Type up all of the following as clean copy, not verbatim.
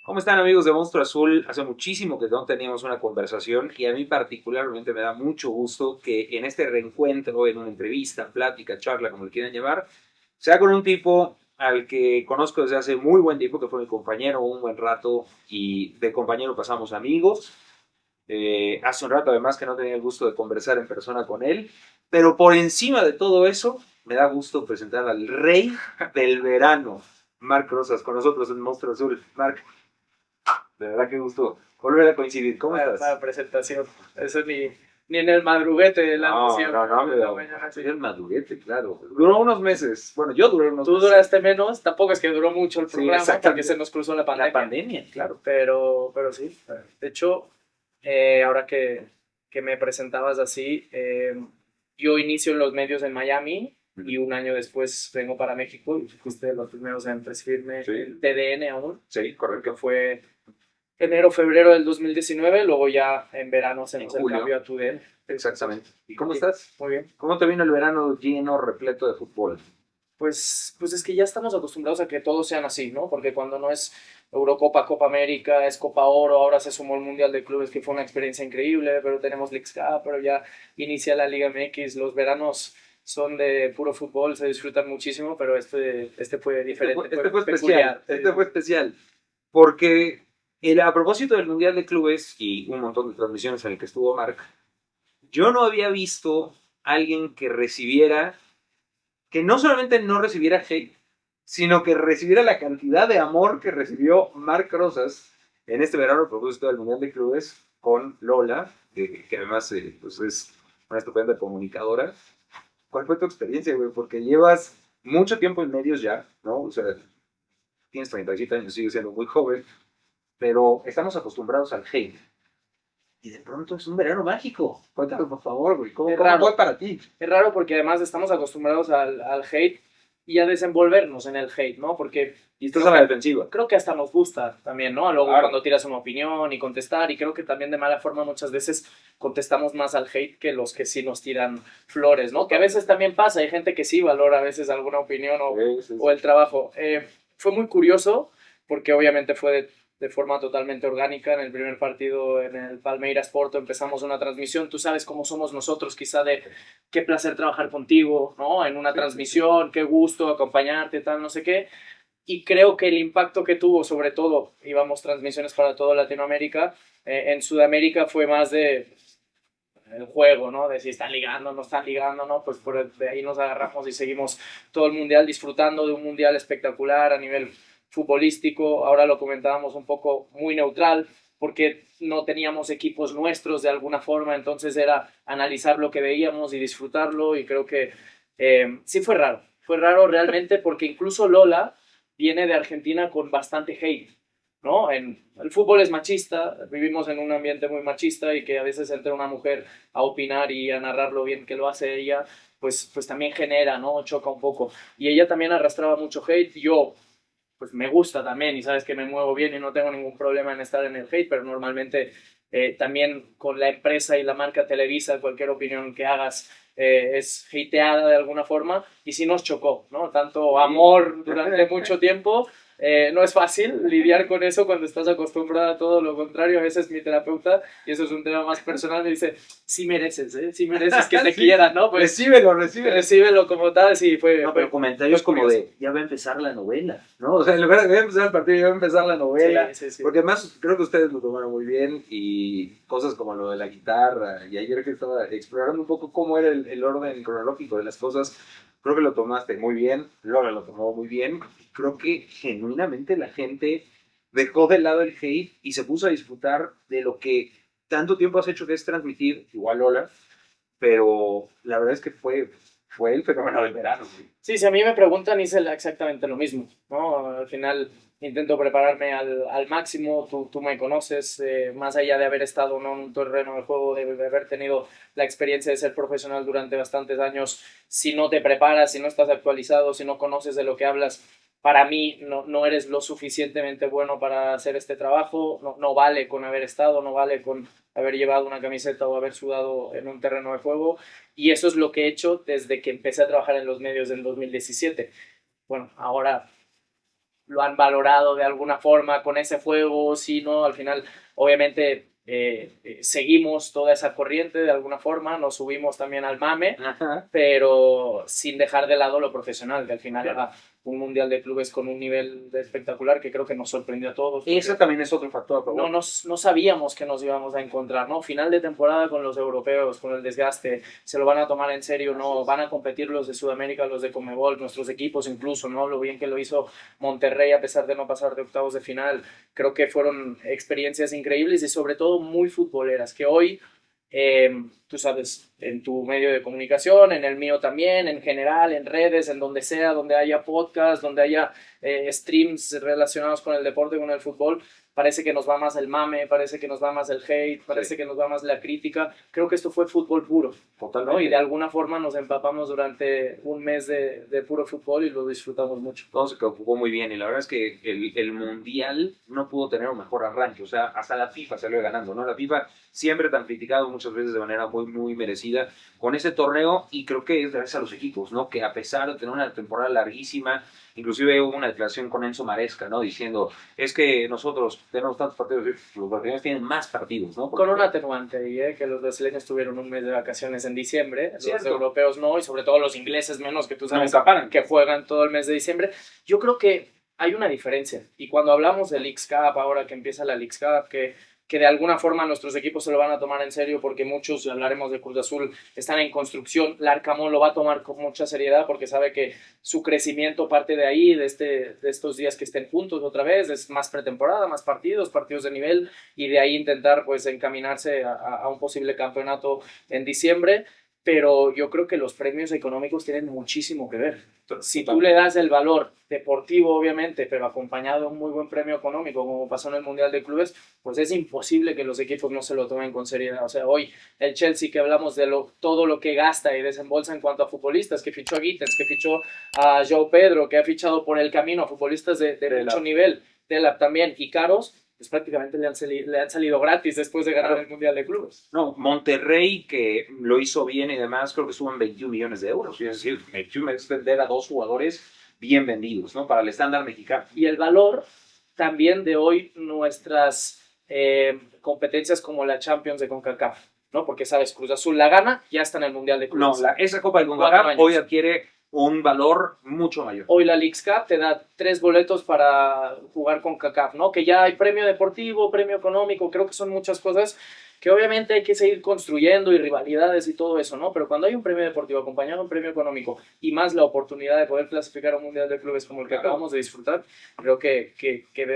¿Cómo están amigos de Monstruo Azul? Hace muchísimo que no teníamos una conversación y a mí particularmente me da mucho gusto que en este reencuentro, en una entrevista, plática, charla, como le quieran llamar, sea con un tipo al que conozco desde hace muy buen tiempo, que fue mi compañero un buen rato y de compañero pasamos amigos. Hace un rato además que no tenía el gusto de conversar en persona con él, pero por encima de todo eso, me da gusto presentar al rey del verano, Marc Rosas, con nosotros en Monstruo Azul. Marc, de verdad que gusto volver a coincidir. ¿Cómo Para estás? presentación. Eso ni en el madruguete del No, anuncio. no, no, De la pero mañana, sí. soy el madurete, claro. Duró unos meses. Bueno, yo duré unos Tú meses. duraste menos, tampoco es que duró mucho el Sí, programa porque exactamente. se nos cruzó la La pandemia. pandemia, claro. Pero sí. De hecho, ahora que me presentabas así, yo inicio en los medios en Miami y un año después vengo para México y fuiste de los primeros en recibirme Sí. el TDN aún, Sí, que correcto. fue enero, febrero del 2019, luego ya en verano En hacemos el julio. cambio a TUDN. Exactamente. ¿Y cómo Sí, estás? muy bien. ¿Cómo te vino el verano lleno, repleto de fútbol? Pues es que ya estamos acostumbrados a que todos sean así, ¿no? Porque cuando no es Eurocopa, Copa América, es Copa Oro, ahora se sumó el Mundial de Clubes, que fue una experiencia increíble, pero tenemos Leagues Cup, pero ya inicia la Liga MX, los veranos son de puro fútbol, se disfrutan muchísimo, pero este fue diferente, Este fue especial. peculiar. Este fue especial. Porque a propósito del Mundial de Clubes y un montón de transmisiones en el que estuvo Marc, yo no había visto a alguien que recibiera, que no solamente no recibiera hate, sino que recibiera la cantidad de amor que recibió Marc Rosas en este verano a propósito del Mundial de Clubes con Lola, que además pues es una estupenda comunicadora. ¿Cuál fue tu experiencia, güey? Porque llevas mucho tiempo en medios ya, ¿no? O sea, tienes 37 años, sigues siendo muy joven, pero estamos acostumbrados al hate. Y de pronto es un verano mágico. Cuéntame, por favor, güey, ¿cómo, Es cómo fue raro, para ti? es raro porque además estamos acostumbrados al hate y a desenvolvernos en el hate, ¿no? Porque Y estás a la defensiva. creo que hasta nos gusta también, ¿no? Luego Claro. cuando tiras una opinión y contestar, y creo que también de mala forma muchas veces contestamos más al hate que los que sí nos tiran flores, ¿no? Que a veces también pasa, hay gente que sí valora a veces alguna opinión o el trabajo. Fue muy curioso porque obviamente fue de forma totalmente orgánica. En el primer partido en el Palmeiras Porto empezamos una transmisión. Tú sabes cómo somos nosotros, quizá de qué placer trabajar contigo, ¿no? En una transmisión, qué gusto acompañarte, tal, no sé qué. Y creo que el impacto que tuvo, sobre todo, íbamos transmisiones para toda Latinoamérica, en Sudamérica fue más de el juego, ¿no? De si están ligando, no están ligando, ¿no? Pues de ahí nos agarramos y seguimos todo el mundial disfrutando de un mundial espectacular a nivel futbolístico. Ahora lo comentábamos un poco muy neutral, porque no teníamos equipos nuestros de alguna forma, entonces era analizar lo que veíamos y disfrutarlo. Y creo que sí fue raro realmente, porque incluso Lola viene de Argentina con bastante hate. ¿No? El fútbol es machista, vivimos en un ambiente muy machista y que a veces entre una mujer a opinar y a narrar lo bien que lo hace ella, pues también genera, ¿no? Choca un poco. Y ella también arrastraba mucho hate. Yo, pues me gusta también y sabes que me muevo bien y no tengo ningún problema en estar en el hate, pero normalmente también con la empresa y la marca Televisa, cualquier opinión que hagas es hateada de alguna forma y sí nos chocó, ¿no? Tanto amor durante mucho tiempo. No es fácil lidiar con eso cuando estás acostumbrada a todo lo contrario. A veces mi terapeuta, y eso es un tema más personal, me dice, sí mereces, ¿eh? Sí mereces que te Sí. quieran, ¿no? Pues recíbelo como tal, sí, No, pero comentarios como curioso. de, ya va a empezar la novela, ¿no? O sea, en lugar de ya va a empezar el partido, ya va a empezar la novela. Sí, sí, sí. Porque además creo que ustedes lo tomaron muy bien y cosas como lo de la guitarra. Y ayer que estaba explorando un poco cómo era el orden cronológico de las cosas, creo que lo tomaste muy bien, Lola lo tomó muy bien. Creo que genuinamente la gente dejó de lado el hate y se puso a disfrutar de lo que tanto tiempo has hecho, que es transmitir, igual Lola, pero la verdad es que fue el fenómeno del verano. Güey. Sí, si a mí me preguntan, hice exactamente lo mismo, ¿no? Al final intento prepararme al máximo, tú me conoces, más allá de haber estado ¿no? en un terreno de juego, de haber tenido la experiencia de ser profesional durante bastantes años, si no te preparas, si no estás actualizado, si no conoces de lo que hablas, para mí no eres lo suficientemente bueno para hacer este trabajo, no vale con haber estado, no vale con haber llevado una camiseta o haber sudado en un terreno de juego. Y eso es lo que he hecho desde que empecé a trabajar en los medios en 2017. Bueno, ahora lo han valorado de alguna forma con ese fuego, sí, ¿no? Al final, obviamente, seguimos toda esa corriente de alguna forma, nos subimos también al mame, pero sin dejar de lado lo profesional, que al final era un mundial de clubes con un nivel espectacular que creo que nos sorprendió a todos. Eso también es otro factor. No sabíamos que nos íbamos a encontrar, ¿no? Final de temporada con los europeos, con el desgaste, se lo van a tomar en serio, ¿no? Van a competir los de Sudamérica, los de Conmebol, nuestros equipos incluso, ¿no? Lo bien que lo hizo Monterrey a pesar de no pasar de octavos de final. Creo que fueron experiencias increíbles y sobre todo muy futboleras, que hoy, tú sabes, en tu medio de comunicación, en el mío también, en general, en redes, en donde sea, donde haya podcast, donde haya streams relacionados con el deporte, con el fútbol, parece que nos va más el mame, parece que nos va más el hate, parece que nos va más la crítica. Creo que esto fue fútbol puro. Totalmente. ¿No? Y de alguna forma nos empapamos durante un mes de puro fútbol y lo disfrutamos mucho. Todo se jugó muy bien y la verdad es que el Mundial no pudo tener un mejor arranque. O sea, hasta la FIFA salió ganando, ¿no? La FIFA siempre tan criticado muchas veces de manera muy, muy merecida con ese torneo y creo que es gracias a los equipos, ¿no? Que a pesar de tener una temporada larguísima, inclusive hubo una declaración con Enzo Maresca, ¿no? Diciendo, es que nosotros tenemos tantos partidos, los brasileños tienen más partidos, ¿no? Con un atenuante ahí, que los brasileños tuvieron un mes de vacaciones en diciembre, ¿Cierto? Los europeos no, y sobre todo los ingleses menos, que tú sabes paran. que juegan todo el mes de diciembre. Yo creo que hay una diferencia, y cuando hablamos del Leagues Cup, ahora que empieza la Leagues Cup, que de alguna forma nuestros equipos se lo van a tomar en serio porque muchos, hablaremos de Cruz Azul, están en construcción. Larcamón lo va a tomar con mucha seriedad porque sabe que su crecimiento parte de ahí, de estos días que estén juntos otra vez, es más pretemporada, más partidos de nivel y de ahí intentar pues encaminarse a un posible campeonato en diciembre. Pero yo creo que los premios económicos tienen muchísimo que ver. Si tú le das el valor deportivo, obviamente, pero acompañado de un muy buen premio económico, como pasó en el Mundial de Clubes, pues es imposible que los equipos no se lo tomen con seriedad. O sea, hoy el Chelsea, que hablamos de todo lo que gasta y desembolsa en cuanto a futbolistas, que fichó a Gittens, que fichó a João Pedro, que ha fichado por el camino a futbolistas de mucho nivel, Delap también, y caros, pues prácticamente le han salido gratis después de ganar el Mundial de Clubes. No, Monterrey, que lo hizo bien y demás, creo que suban 21 millones de euros. Es decir, 21 es vender a 2 jugadores bien vendidos, ¿no? Para el estándar mexicano. Y el valor también de hoy nuestras competencias como la Champions de CONCACAF, ¿no? Porque, sabes, Cruz Azul la gana, ya está en el Mundial de Clubes. No, esa Copa de CONCACAF hoy adquiere un valor mucho mayor. Hoy la Leagues Cup te da 3 boletos para jugar con CONCACAF, ¿no? Que ya hay premio deportivo, premio económico, creo que son muchas cosas que obviamente hay que seguir construyendo y rivalidades y todo eso, ¿no? Pero cuando hay un premio deportivo acompañado de un premio económico y más la oportunidad de poder clasificar a un Mundial de Clubes como el que acabamos de disfrutar, creo que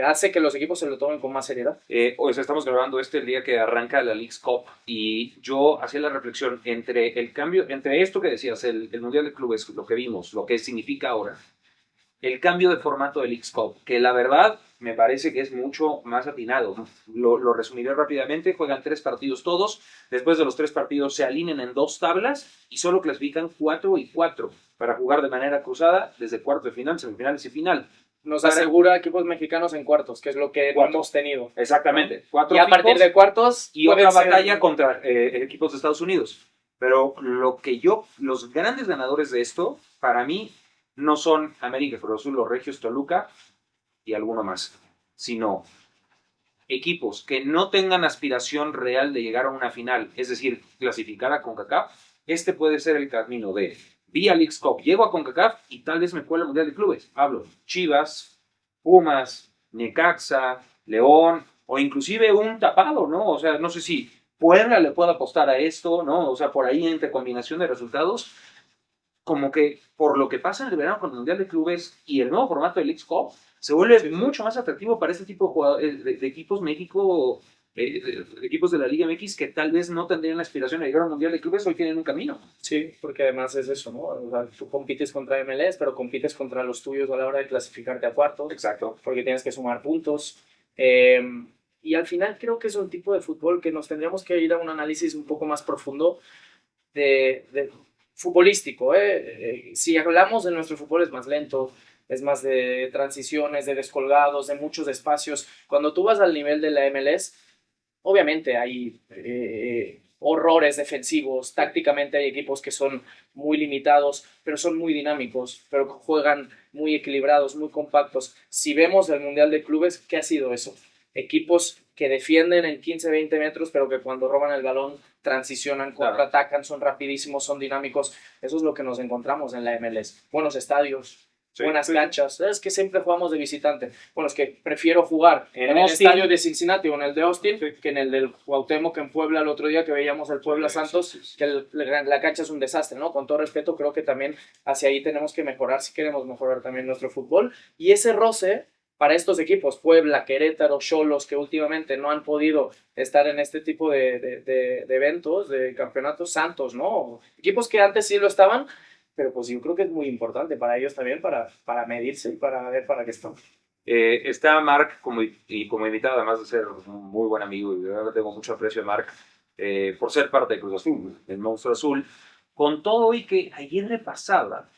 hace que los equipos se lo tomen con más seriedad. Hoy estamos grabando el día que arranca la Leagues Cup y yo hacía la reflexión entre el cambio, entre esto que decías, el Mundial de Clubes, lo que vimos, lo que significa ahora, el cambio de formato de Leagues Cup, que la verdad me parece que es mucho más atinado. Lo resumiré rápidamente. Juegan 3 partidos todos. Después de los 3 partidos se alinean en 2 tablas y solo clasifican 4 y 4 para jugar de manera cruzada desde cuarto de final, semifinales y final. Nos asegura equipos mexicanos en cuartos, que es lo que no hemos tenido. Exactamente. 4 y a partir de cuartos y otra batalla contra equipos de Estados Unidos. Pero los grandes ganadores de esto, para mí, no son América, Cruz Azul, los Regios, Toluca y alguno más, sino equipos que no tengan aspiración real de llegar a una final, es decir, clasificar a CONCACAF. Este puede ser el camino de vía Leagues Cup, llego a CONCACAF y tal vez me cuele el Mundial de Clubes. Hablo Chivas, Pumas, Necaxa, León o inclusive un tapado, ¿no? O sea, no sé si Puebla le puede apostar a esto, ¿no? O sea, por ahí entre combinación de resultados, como que por lo que pasa en el verano con el Mundial de Clubes y el nuevo formato de Leagues Cup, se vuelve mucho más atractivo para este tipo de, jugadores, de equipos México, equipos de la Liga MX que tal vez no tendrían la aspiración de llegar al Mundial de Clubes, hoy tienen un camino. Sí, porque además es eso, ¿no? O sea, tú compites contra MLS, pero compites contra los tuyos a la hora de clasificarte a cuartos. Exacto. Porque tienes que sumar puntos. Y al final creo que es un tipo de fútbol que nos tendríamos que ir a un análisis un poco más profundo de futbolístico. Si hablamos de nuestro fútbol es más lento, es más de transiciones, de descolgados, de muchos espacios. Cuando tú vas al nivel de la MLS, obviamente hay horrores defensivos, tácticamente hay equipos que son muy limitados, pero son muy dinámicos, pero juegan muy equilibrados, muy compactos. Si vemos el Mundial de Clubes, ¿qué ha sido eso? Equipos que defienden en 15-20 metros, pero que cuando roban el balón transicionan, contraatacan, son rapidísimos, son dinámicos. Eso es lo que nos encontramos en la MLS. Buenos estadios, buenas canchas. Es que siempre jugamos de visitante. Bueno, es que prefiero jugar en el estadio de Cincinnati o en el de Austin que en el del Cuauhtémoc en Puebla el otro día que veíamos el Puebla Santos, que la cancha es un desastre, ¿no? Con todo respeto, creo que también hacia ahí tenemos que mejorar si queremos mejorar también nuestro fútbol. Y ese roce para estos equipos, Puebla, Querétaro, Xolos, que últimamente no han podido estar en este tipo de eventos, de campeonatos, Santos, ¿no? Equipos que antes sí lo estaban, pero pues yo creo que es muy importante para ellos también, para medirse y para ver para qué están. Está Marc como invitado, además de ser un muy buen amigo, y de verdad tengo mucho aprecio a Marc por ser parte de Cruz Azul, el monstruo azul. Con todo y que ayer repasaba,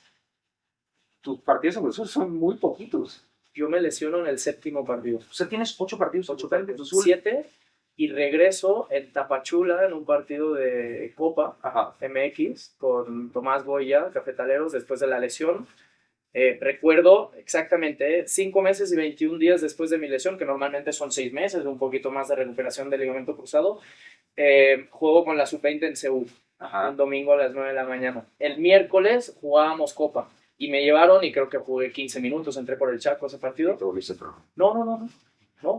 tus partidos en Cruz Azul son muy poquitos. Yo me lesiono en el 7º partido. O sea, tienes 8 partidos, 8 partidos. 7, y regreso en Tapachula en un partido de Copa MX con Tomás Boya, Cafetaleros, después de la lesión. Recuerdo exactamente 5 meses y 21 días después de mi lesión, que normalmente son 6 meses, un poquito más de recuperación del ligamento cruzado. Juego con la sub-20 en Seúl, un domingo a las 9 de la mañana. El miércoles jugábamos Copa. Y me llevaron y creo que jugué 15 minutos, entré por el Chaco ese partido. ¿Te volviste pro? No,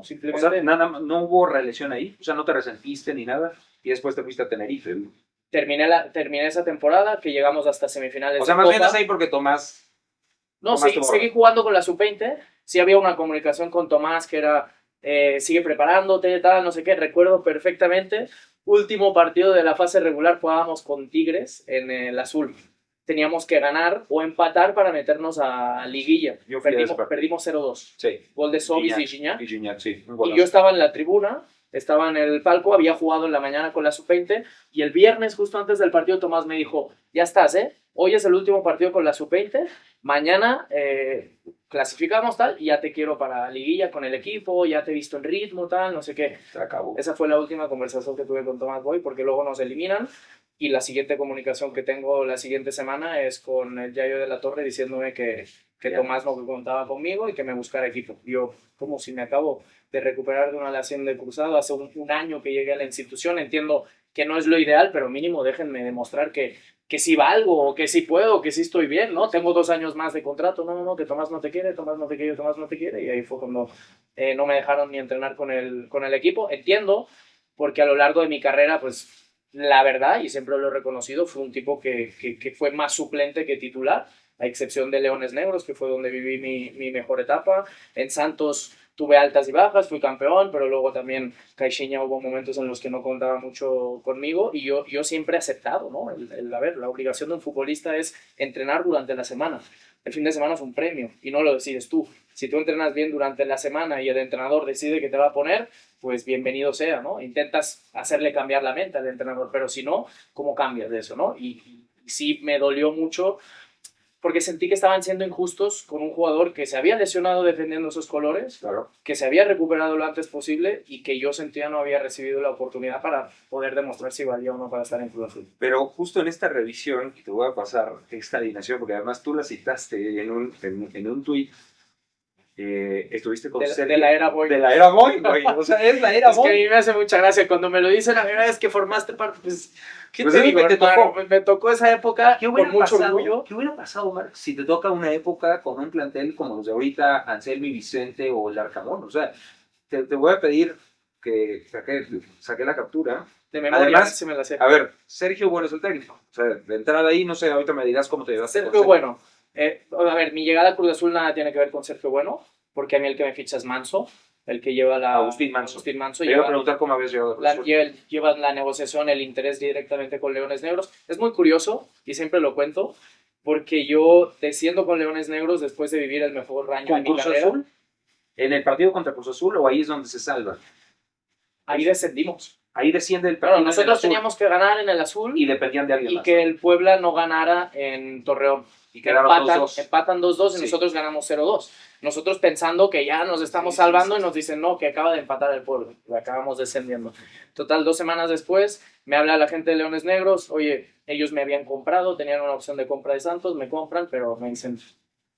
simplemente... O sea, no hubo relesión ahí, o sea, no te resentiste ni nada, y después te fuiste a Tenerife. Terminé esa temporada, que llegamos hasta semifinales. O sea, más bien estás ahí porque Tomás... No, seguí jugando con la sub-20, sí había una comunicación con Tomás que era, sigue preparándote, tal, no sé qué, recuerdo perfectamente. Último partido de la fase regular, jugábamos con Tigres en el azul. Teníamos que ganar o empatar para meternos a liguilla. Perdimos 0-2. Sí. Gol de Sobis y Gignac. Sí. Y yo estaba en la tribuna, estaba en el palco, había jugado en la mañana con la sub-20 y el viernes, justo antes del partido, Tomás me dijo, ya estás, ¿eh? Hoy es el último partido con la sub-20, mañana clasificamos tal y ya te quiero para liguilla con el equipo, ya te he visto en ritmo, tal, no sé qué. Se acabó. Esa fue la última conversación que tuve con Tomás Boy porque luego nos eliminan. Y la siguiente comunicación que tengo la siguiente semana es con el Yayo de la Torre diciéndome que Tomás no contaba conmigo y que me buscara equipo. Yo, como si me acabo de recuperar de una lesión de cruzado, hace un año que llegué a la institución, entiendo que no es lo ideal, pero mínimo déjenme demostrar que sí valgo, o que sí puedo, que sí estoy bien, ¿no? Tengo 2 años más de contrato, no, que Tomás no te quiere, Tomás no te quiere, y ahí fue cuando no me dejaron ni entrenar con el equipo. Entiendo, porque a lo largo de mi carrera, pues, la verdad, y siempre lo he reconocido, fue un tipo que fue más suplente que titular, a excepción de Leones Negros, que fue donde viví mi mejor etapa. En Santos tuve altas y bajas, fui campeón, pero luego también Caixinha hubo momentos en los que no contaba mucho conmigo, y yo siempre he aceptado, ¿no? A ver, la obligación de un futbolista es entrenar durante la semana. El fin de semana es un premio, y no lo decides tú. Si tú entrenas bien durante la semana y el entrenador decide que te va a poner, pues bienvenido sea, ¿no? Intentas hacerle cambiar la mente al entrenador, pero si no, ¿cómo cambias de eso, no? Y sí me dolió mucho porque sentí que estaban siendo injustos con un jugador que se había lesionado defendiendo esos colores, claro, que se había recuperado lo antes posible y que yo sentía no había recibido la oportunidad para poder demostrar si valía o no para estar en Cruz Azul. Pero justo en esta revisión, te voy a pasar esta alineación, porque además tú la citaste en un tuit. Estuviste con Sergio. De la era Boy. De la era Boy, güey. O sea, es la era Boy. Es que a mí me hace mucha gracia. Cuando me lo dicen, la primera vez que formaste parte, pues, ¿qué pues te sí, digo, tocó. Me tocó esa época con mucho orgullo. ¿Qué hubiera pasado, Marc, si te toca una época con un plantel como los de ahorita, Anselmi, Vicente o el Arcamón? O sea, te voy a pedir que saque la captura. De memoria, además, sí me la sé. A ver, Sergio Bueno es el técnico. O sea, de entrada ahí, no sé, ahorita me dirás cómo te llevaste. Sergio Bueno. A ver, mi llegada a Cruz Azul nada tiene que ver con Sergio Bueno, porque a mí el que me ficha es Manso, el que lleva la... Agustín Manso. Te iba a preguntar cómo habías llegado a Cruz Azul. Lleva la negociación, el interés directamente con Leones Negros. Es muy curioso, y siempre lo cuento, porque yo desciendo con Leones Negros después de vivir el mejor año de mi carrera. Azul? ¿En el partido contra Cruz Azul o ahí es donde se salva? Ahí descendimos. Ahí desciende el partido. Claro, nosotros teníamos que ganar en el azul y dependían de alguien y más. Que el Puebla no ganara en Torreón. Y quedaron empatan 2-2 y sí. Nosotros ganamos 0-2. Nosotros pensando que ya nos estamos salvando y nos dicen no, que acaba de empatar el Puebla. Lo acabamos descendiendo. Total, 2 semanas después me habla la gente de Leones Negros. Oye, ellos me habían comprado, tenían una opción de compra de Santos, me compran, pero me dicen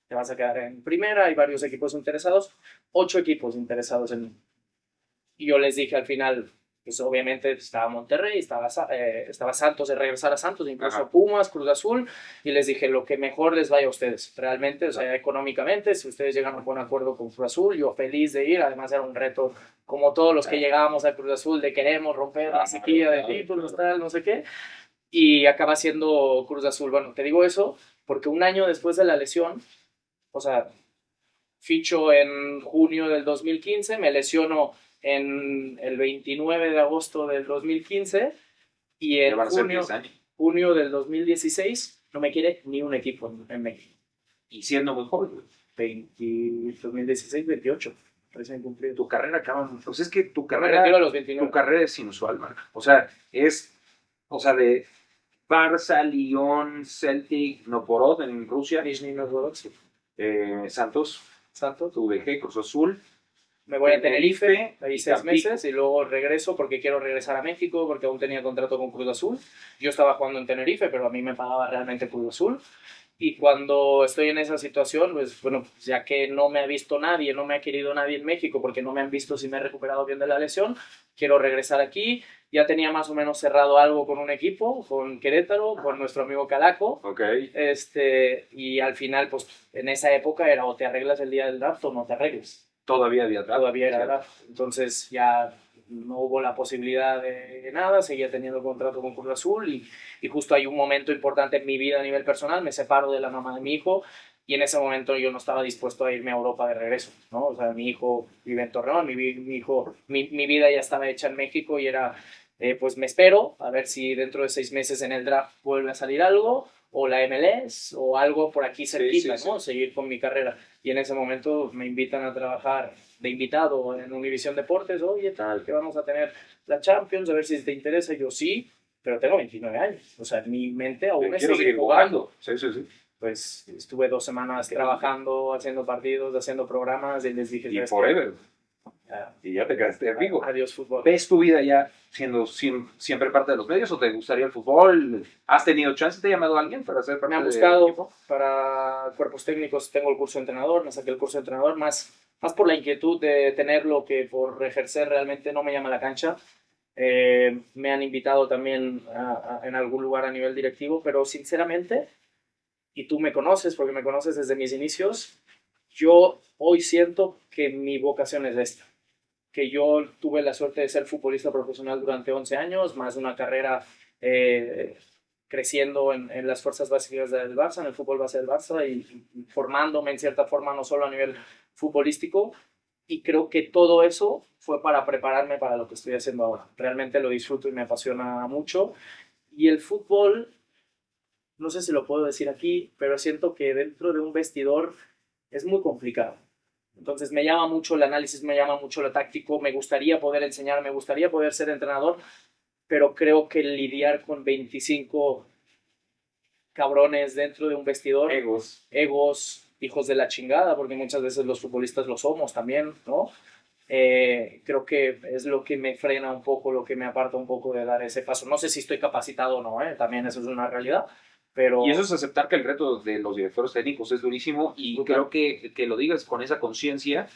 te vas a quedar en primera, hay varios equipos interesados, 8 equipos interesados en mí. Y yo les dije al final, pues obviamente estaba Monterrey, estaba Santos, de regresar a Santos, incluso Ajá. Pumas, Cruz Azul, y les dije lo que mejor les vaya a ustedes, realmente, o sea, económicamente, si ustedes llegan a un buen acuerdo con Cruz Azul, yo feliz de ir, además era un reto como todos los que llegábamos a Cruz Azul, de queremos romper la sequía de títulos, tal, no sé qué, y acaba siendo Cruz Azul. Bueno, te digo eso porque un año después de la lesión, o sea, ficho en junio del 2015, me lesiono en el 29 de agosto del 2015 y en junio del 2016 no me quiere ni un equipo en México. Y siendo muy joven. 2016, 28, recién cumplido. Tu carrera acaba... Pues es que tu Me retiro a los 29. Tu carrera es inusual, man. O sea, de Barça, Lyon, Celtic, Novgorod en Rusia. Nizhny Novgorod, sí. Santos, UDG, Cruz Azul. Me voy a Tenerife, ahí 6 meses, y luego regreso porque quiero regresar a México, porque aún tenía contrato con Cruz Azul. Yo estaba jugando en Tenerife, pero a mí me pagaba realmente Cruz Azul. Y cuando estoy en esa situación, pues bueno, ya que no me ha visto nadie, no me ha querido nadie en México, porque no me han visto si me he recuperado bien de la lesión, quiero regresar aquí. Ya tenía más o menos cerrado algo con un equipo, con Querétaro, con nuestro amigo Calaco. Okay. Y al final, pues en esa época era o te arreglas el día del draft o no te arreglas. Todavía había draft. Todavía era draft. Entonces ya no hubo la posibilidad de nada, seguía teniendo contrato con Cruz Azul y justo hay un momento importante en mi vida a nivel personal, me separo de la mamá de mi hijo y en ese momento yo no estaba dispuesto a irme a Europa de regreso, ¿no? O sea, mi hijo vive en Torreón, mi vida ya estaba hecha en México y era, pues me espero a ver si dentro de 6 meses en el draft vuelve a salir algo o la MLS o algo por aquí cerquita, sí, ¿no? Seguir con mi carrera. Y en ese momento me invitan a trabajar de invitado en Univisión Deportes. Oye, tal, que vamos a tener la Champions, a ver si te interesa. Yo sí, pero tengo 29 años. O sea, en mi mente aún es seguir jugando. Sí. Pues estuve 2 semanas trabajando, haciendo partidos, haciendo programas y les dije... Y forever. Y ya te quedaste amigo. Adiós fútbol. ¿Ves tu vida ya siendo siempre parte de los medios o te gustaría el fútbol? ¿Has tenido chance? ¿Te ha llamado alguien para ser parte del equipo? Me han buscado para cuerpos técnicos. Tengo el curso de entrenador, me saqué el curso de entrenador más por la inquietud de tenerlo que por ejercer. Realmente no me llama la cancha. Me han invitado también en algún lugar a nivel directivo, pero sinceramente, y tú me conoces porque me conoces desde mis inicios, yo hoy siento que mi vocación es esta. Que yo tuve la suerte de ser futbolista profesional durante 11 años, más de una carrera creciendo en las fuerzas básicas del Barça, en el fútbol base del Barça y formándome en cierta forma no solo a nivel futbolístico, y creo que todo eso fue para prepararme para lo que estoy haciendo ahora. Realmente lo disfruto y me apasiona mucho, y el fútbol, no sé si lo puedo decir aquí, pero siento que dentro de un vestidor es muy complicado. Entonces me llama mucho el análisis, me llama mucho lo táctico, me gustaría poder enseñar, me gustaría poder ser entrenador, pero creo que lidiar con 25 cabrones dentro de un vestidor, egos, hijos de la chingada, porque muchas veces los futbolistas lo somos también, ¿no? Creo que es lo que me frena un poco, lo que me aparta un poco de dar ese paso. No sé si estoy capacitado o no, también eso es una realidad. Pero... Y eso es aceptar que el reto de los directores técnicos es durísimo y creo que lo digas con esa conciencia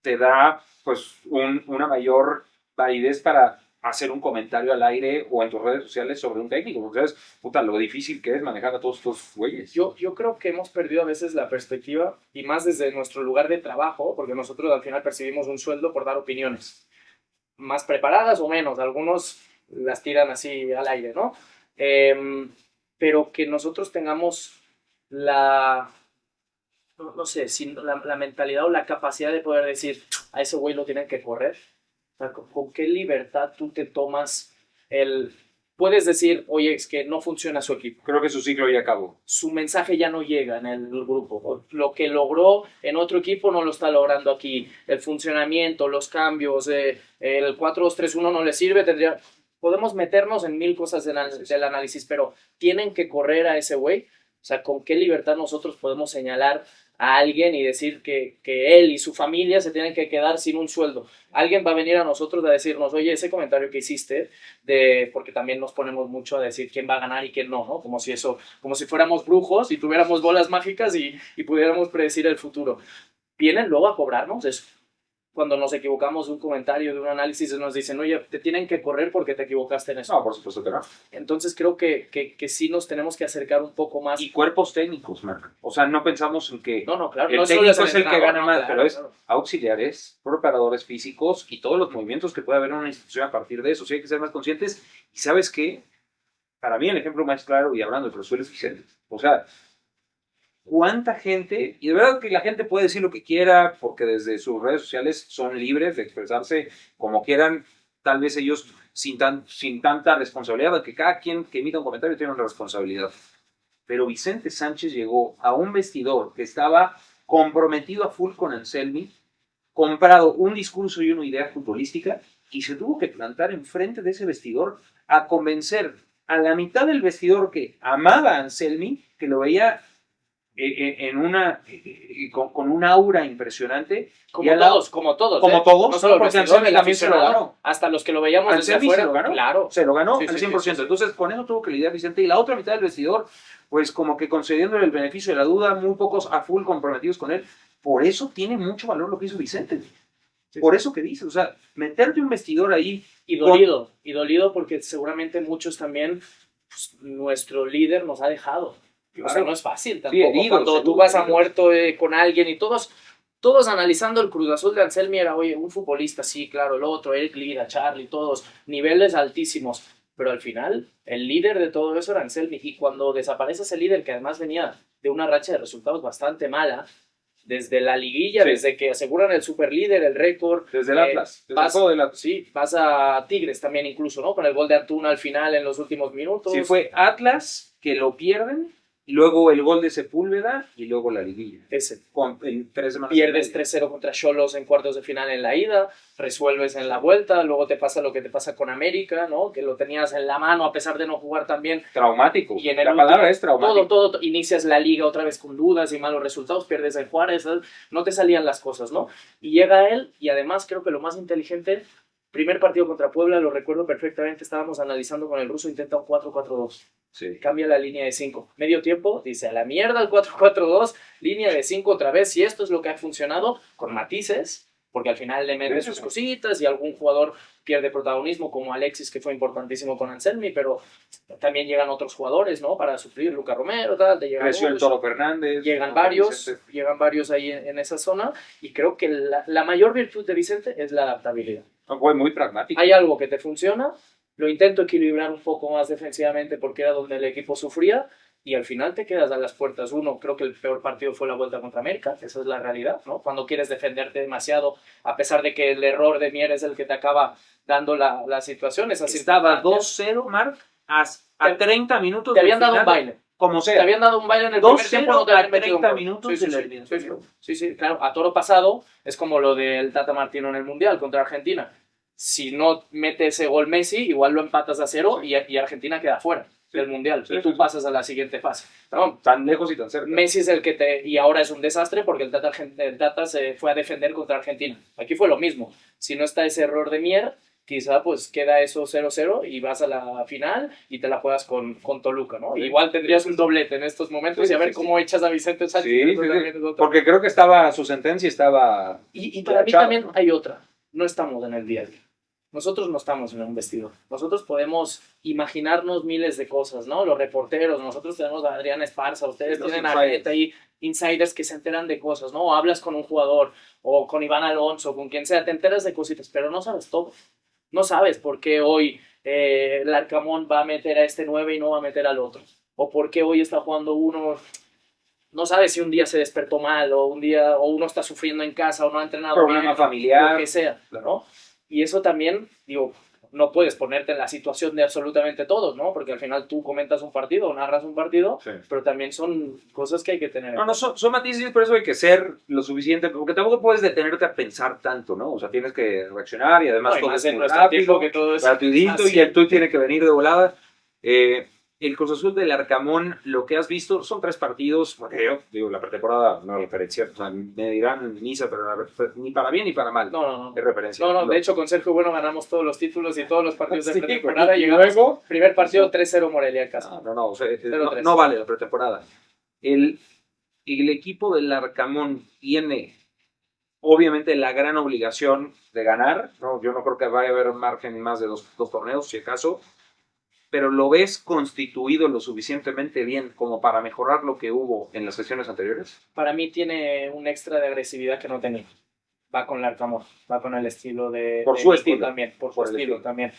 te da pues una mayor validez para hacer un comentario al aire o en tus redes sociales sobre un técnico, porque sabes, puta, lo difícil que es manejar a todos estos güeyes. Yo creo que hemos perdido a veces la perspectiva y más desde nuestro lugar de trabajo, porque nosotros al final percibimos un sueldo por dar opiniones, más preparadas o menos, algunos las tiran así al aire, ¿no? Pero que nosotros tengamos la mentalidad o la capacidad de poder decir, a ese güey lo tienen que correr. O sea, ¿con qué libertad tú te tomas el... Puedes decir, oye, es que no funciona su equipo. Creo que su ciclo ya acabó. Su mensaje ya no llega en el grupo. Lo que logró en otro equipo no lo está logrando aquí. El funcionamiento, los cambios, el 4-2-3-1 no le sirve, podemos meternos en 1000 cosas del análisis, pero tienen que correr a ese güey. O sea, ¿con qué libertad nosotros podemos señalar a alguien y decir que él y su familia se tienen que quedar sin un sueldo. Alguien va a venir a nosotros a decirnos, oye, ese comentario que hiciste, porque también nos ponemos mucho a decir quién va a ganar y quién no, ¿no? Como si fuéramos brujos y tuviéramos bolas mágicas y pudiéramos predecir el futuro. Vienen luego a cobrarnos eso. Cuando nos equivocamos de un comentario, de un análisis, nos dicen, oye, te tienen que correr porque te equivocaste en eso. No, por supuesto que no. Entonces creo que sí nos tenemos que acercar un poco más. Y cuerpos técnicos, Marc. O sea, no pensamos en que No, claro, el no técnico solo es el que gana más, claro, pero es claro. auxiliares, preparadores físicos y todos los movimientos que puede haber en una institución a partir de eso. O sea, hay que ser más conscientes. Y ¿sabes qué? Para mí el ejemplo más claro, y hablando de profesor, es Vicente. O sea, cuánta gente, y de verdad que la gente puede decir lo que quiera, porque desde sus redes sociales son libres de expresarse como quieran, tal vez ellos sin tanta responsabilidad, porque cada quien que emita un comentario tiene una responsabilidad. Pero Vicente Sánchez llegó a un vestidor que estaba comprometido a full con Anselmi, comprado un discurso y una idea futbolística, y se tuvo que plantar enfrente de ese vestidor a convencer a la mitad del vestidor que amaba a Anselmi, que lo veía con un aura impresionante. Como todos. No solo porque Anselmi también se lo ganó. Hasta los que lo veíamos desde afuera. Se lo ganó. Claro. Se lo ganó Sí, al sí, 100%. sí. Entonces, con eso tuvo que lidiar Vicente. Y la otra mitad del vestidor, pues como que concediéndole el beneficio de la duda, muy pocos a full comprometidos con él. Por eso tiene mucho valor lo que hizo Vicente. Por eso que dices, o sea, meterte un vestidor ahí. Y dolido porque seguramente muchos también, pues, nuestro líder nos ha dejado. Claro. O sea, no es fácil tampoco. Sí, herido, cuando tú vas a muerto con alguien y todos analizando el Cruz Azul de Anselmi era, oye, un futbolista, sí, claro, el otro, Eric Lira, Charlie, todos, niveles altísimos. Pero al final, el líder de todo eso era Anselmi. Y cuando desaparece ese líder, que además venía de una racha de resultados bastante mala, desde la liguilla, sí, desde que aseguran el superlíder, el récord. Desde el Atlas. Sí, pasa a Tigres también incluso, ¿no? Con el gol de Antuna al final en los últimos minutos. Sí, fue Atlas que lo pierden, luego el gol de Sepúlveda y luego la liguilla. Ese. En 3 semanas. Pierdes 3-0 contra Xolos en cuartos de final en la ida, resuelves en la vuelta, luego te pasa lo que te pasa con América, ¿no? Que lo tenías en la mano a pesar de no jugar tan bien. Traumático. Y en el la palabra es traumático. Todo, inicias la liga otra vez con dudas y malos resultados, pierdes en Juárez, no te salían las cosas, ¿no? Y llega él, y además creo que lo más inteligente, primer partido contra Puebla, lo recuerdo perfectamente, estábamos analizando con el ruso, intenta un 4-4-2. Sí. Cambia la línea de 5. Medio tiempo, dice, a la mierda el 4-4-2, línea de 5 otra vez, y esto es lo que ha funcionado, con matices, porque al final le mete sus cositas y algún jugador pierde protagonismo, como Alexis, que fue importantísimo con Anselmi, pero también llegan otros jugadores, ¿no? Para suplir, Luca Romero, tal, creció el Toro Fernández. Llegan varios ahí en esa zona, y creo que la mayor virtud de Vicente es la adaptabilidad. Fue muy pragmático. Hay algo que te funciona, lo intento equilibrar un poco más defensivamente porque era donde el equipo sufría, y al final te quedas a las puertas. Creo que el peor partido fue la vuelta contra América, esa es la realidad, ¿no? Cuando quieres defenderte demasiado, a pesar de que el error de Mier es el que te acaba dando la situación. Estaba 2-0, Marc, a 30 minutos. Te habían dado un baile. Como sea. Te habían dado un baile en el primer tiempo, no te habían metido 30 minutos de la eliminación. Sí, claro. A toro pasado es como lo del Tata Martino en el Mundial contra Argentina. Si no mete ese gol Messi, igual lo empatas a 0 y Argentina queda fuera del Mundial. Y tú pasas a la siguiente fase. No, tan lejos y tan cerca. Messi es el que y ahora es un desastre porque el Tata se fue a defender contra Argentina. Aquí fue lo mismo. Si no está ese error de Mier, quizá pues queda eso 0-0 y vas a la final y te la juegas con Toluca, ¿no? Sí. Igual tendrías un doblete en estos momentos y a ver cómo echas a Vicente Sánchez. Porque creo que su sentencia estaba... Y para mí también hay otra. No estamos en el día a día. Nosotros no estamos en un vestidor. Nosotros podemos imaginarnos miles de cosas, ¿no? Los reporteros, nosotros tenemos a Adrián Esparza, ustedes tienen a Areta ahí, insiders que se enteran de cosas, ¿no? O hablas con un jugador, o con Iván Alonso, con quien sea, te enteras de cositas, pero no sabes todo. No sabes por qué hoy el Arcamón va a meter a este 9 y no va a meter al otro. O por qué hoy está jugando uno... No sabes si un día se despertó mal, o uno está sufriendo en casa, o no ha entrenado bien. Problema familiar. Lo que sea, ¿no? Y eso también, no puedes ponerte en la situación de absolutamente todos, ¿no? Porque al final tú comentas un partido o narras un partido, sí, pero también son cosas que hay que tener. No, son matices, por eso hay que ser lo suficiente, porque tampoco puedes detenerte a pensar tanto, ¿no? O sea, tienes que reaccionar y además todo es muy rápido, que todo es rapidito y el tuit tiene que venir de volada. el Cruz Azul del Arcamón, lo que has visto, son 3 partidos, porque yo digo, la pretemporada no es referencia, o sea, me dirán Nisa, pero ni para bien ni para mal, No. es referencia. No, de hecho con Sergio Bueno ganamos todos los títulos y todos los partidos de Sí, pretemporada, y llegamos, luego, primer partido 3-0 Morelia en casa. no, o sea, 0-3. no vale la pretemporada. El equipo del Arcamón tiene obviamente la gran obligación de ganar, ¿no? Yo no creo que vaya a haber margen más de dos torneos, si acaso, pero lo ves constituido lo suficientemente bien como para mejorar lo que hubo en las sesiones anteriores. Para mí tiene un extra de agresividad que no tenía. Va con el Arcamón, va con el estilo de... Por de su Nico estilo. También, por su estilo también.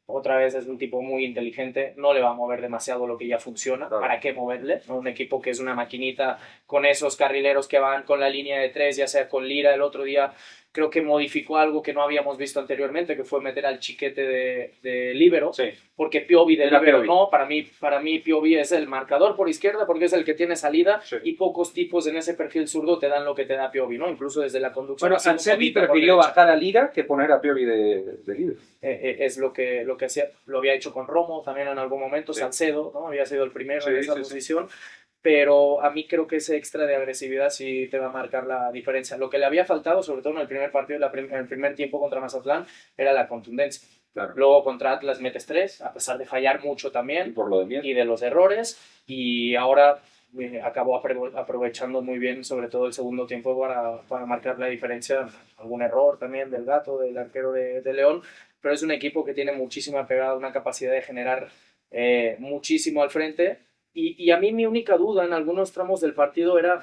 Otra vez es un tipo muy inteligente, no le va a mover demasiado lo que ya funciona. Claro. ¿Para qué moverle? ¿No? Un equipo que es una maquinita con esos carrileros que van con la línea de 3, ya sea con Lira el otro día. Creo que modificó algo que no habíamos visto anteriormente, que fue meter al Chiquete de líbero, sí. Porque Piovi de líbero no, para mí Piovi es el marcador por izquierda porque es el que tiene salida, sí. Y pocos tipos en ese perfil zurdo te dan lo que te da Piovi, ¿no? Incluso desde la conducción. Bueno, Anselmi prefirió bajar a Lira que poner a Piovi de líbero. Es lo que hacía, lo había hecho con Romo también en algún momento, sí. Salcedo, ¿no? Había sido el primero en esa posición. Sí. Pero a mí creo que ese extra de agresividad sí te va a marcar la diferencia. Lo que le había faltado, sobre todo en el primer partido, en el primer tiempo contra Mazatlán, era la contundencia. Claro. Luego contra Atlas metes 3, a pesar de fallar mucho también, y de los errores, y ahora acabó aprovechando muy bien, sobre todo el segundo tiempo, para marcar la diferencia. Algún error también del Gato, del arquero de León, pero es un equipo que tiene muchísima pegada, una capacidad de generar muchísimo al frente. Y a mí mi única duda en algunos tramos del partido era,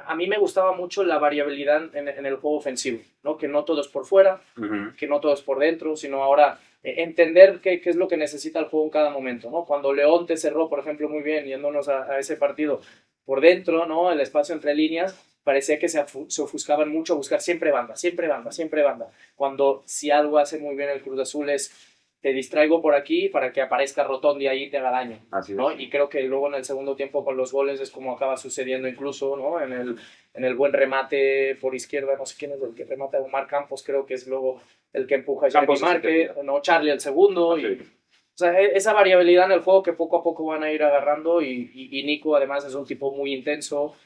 a mí me gustaba mucho la variabilidad en el juego ofensivo, ¿no? Que no todo es por fuera, que no todo es por dentro, sino ahora entender qué es lo que necesita el juego en cada momento, ¿no? Cuando León te cerró, por ejemplo, muy bien, yéndonos a ese partido por dentro, ¿no? El espacio entre líneas, parecía que se ofuscaban mucho a buscar siempre banda. Cuando si algo hace muy bien el Cruz Azul es te distraigo por aquí para que aparezca Rotondi ahí y te haga daño, ¿no? Y creo que luego en el segundo tiempo con los goles es como acaba sucediendo incluso, ¿no? En el buen remate por izquierda, no sé quién es el que remata, Omar Campos creo que es luego el que empuja a Jeremy Marque, no, Charlie el segundo, y, o sea, esa variabilidad en el juego que poco a poco van a ir agarrando y Nico además es un tipo muy intenso,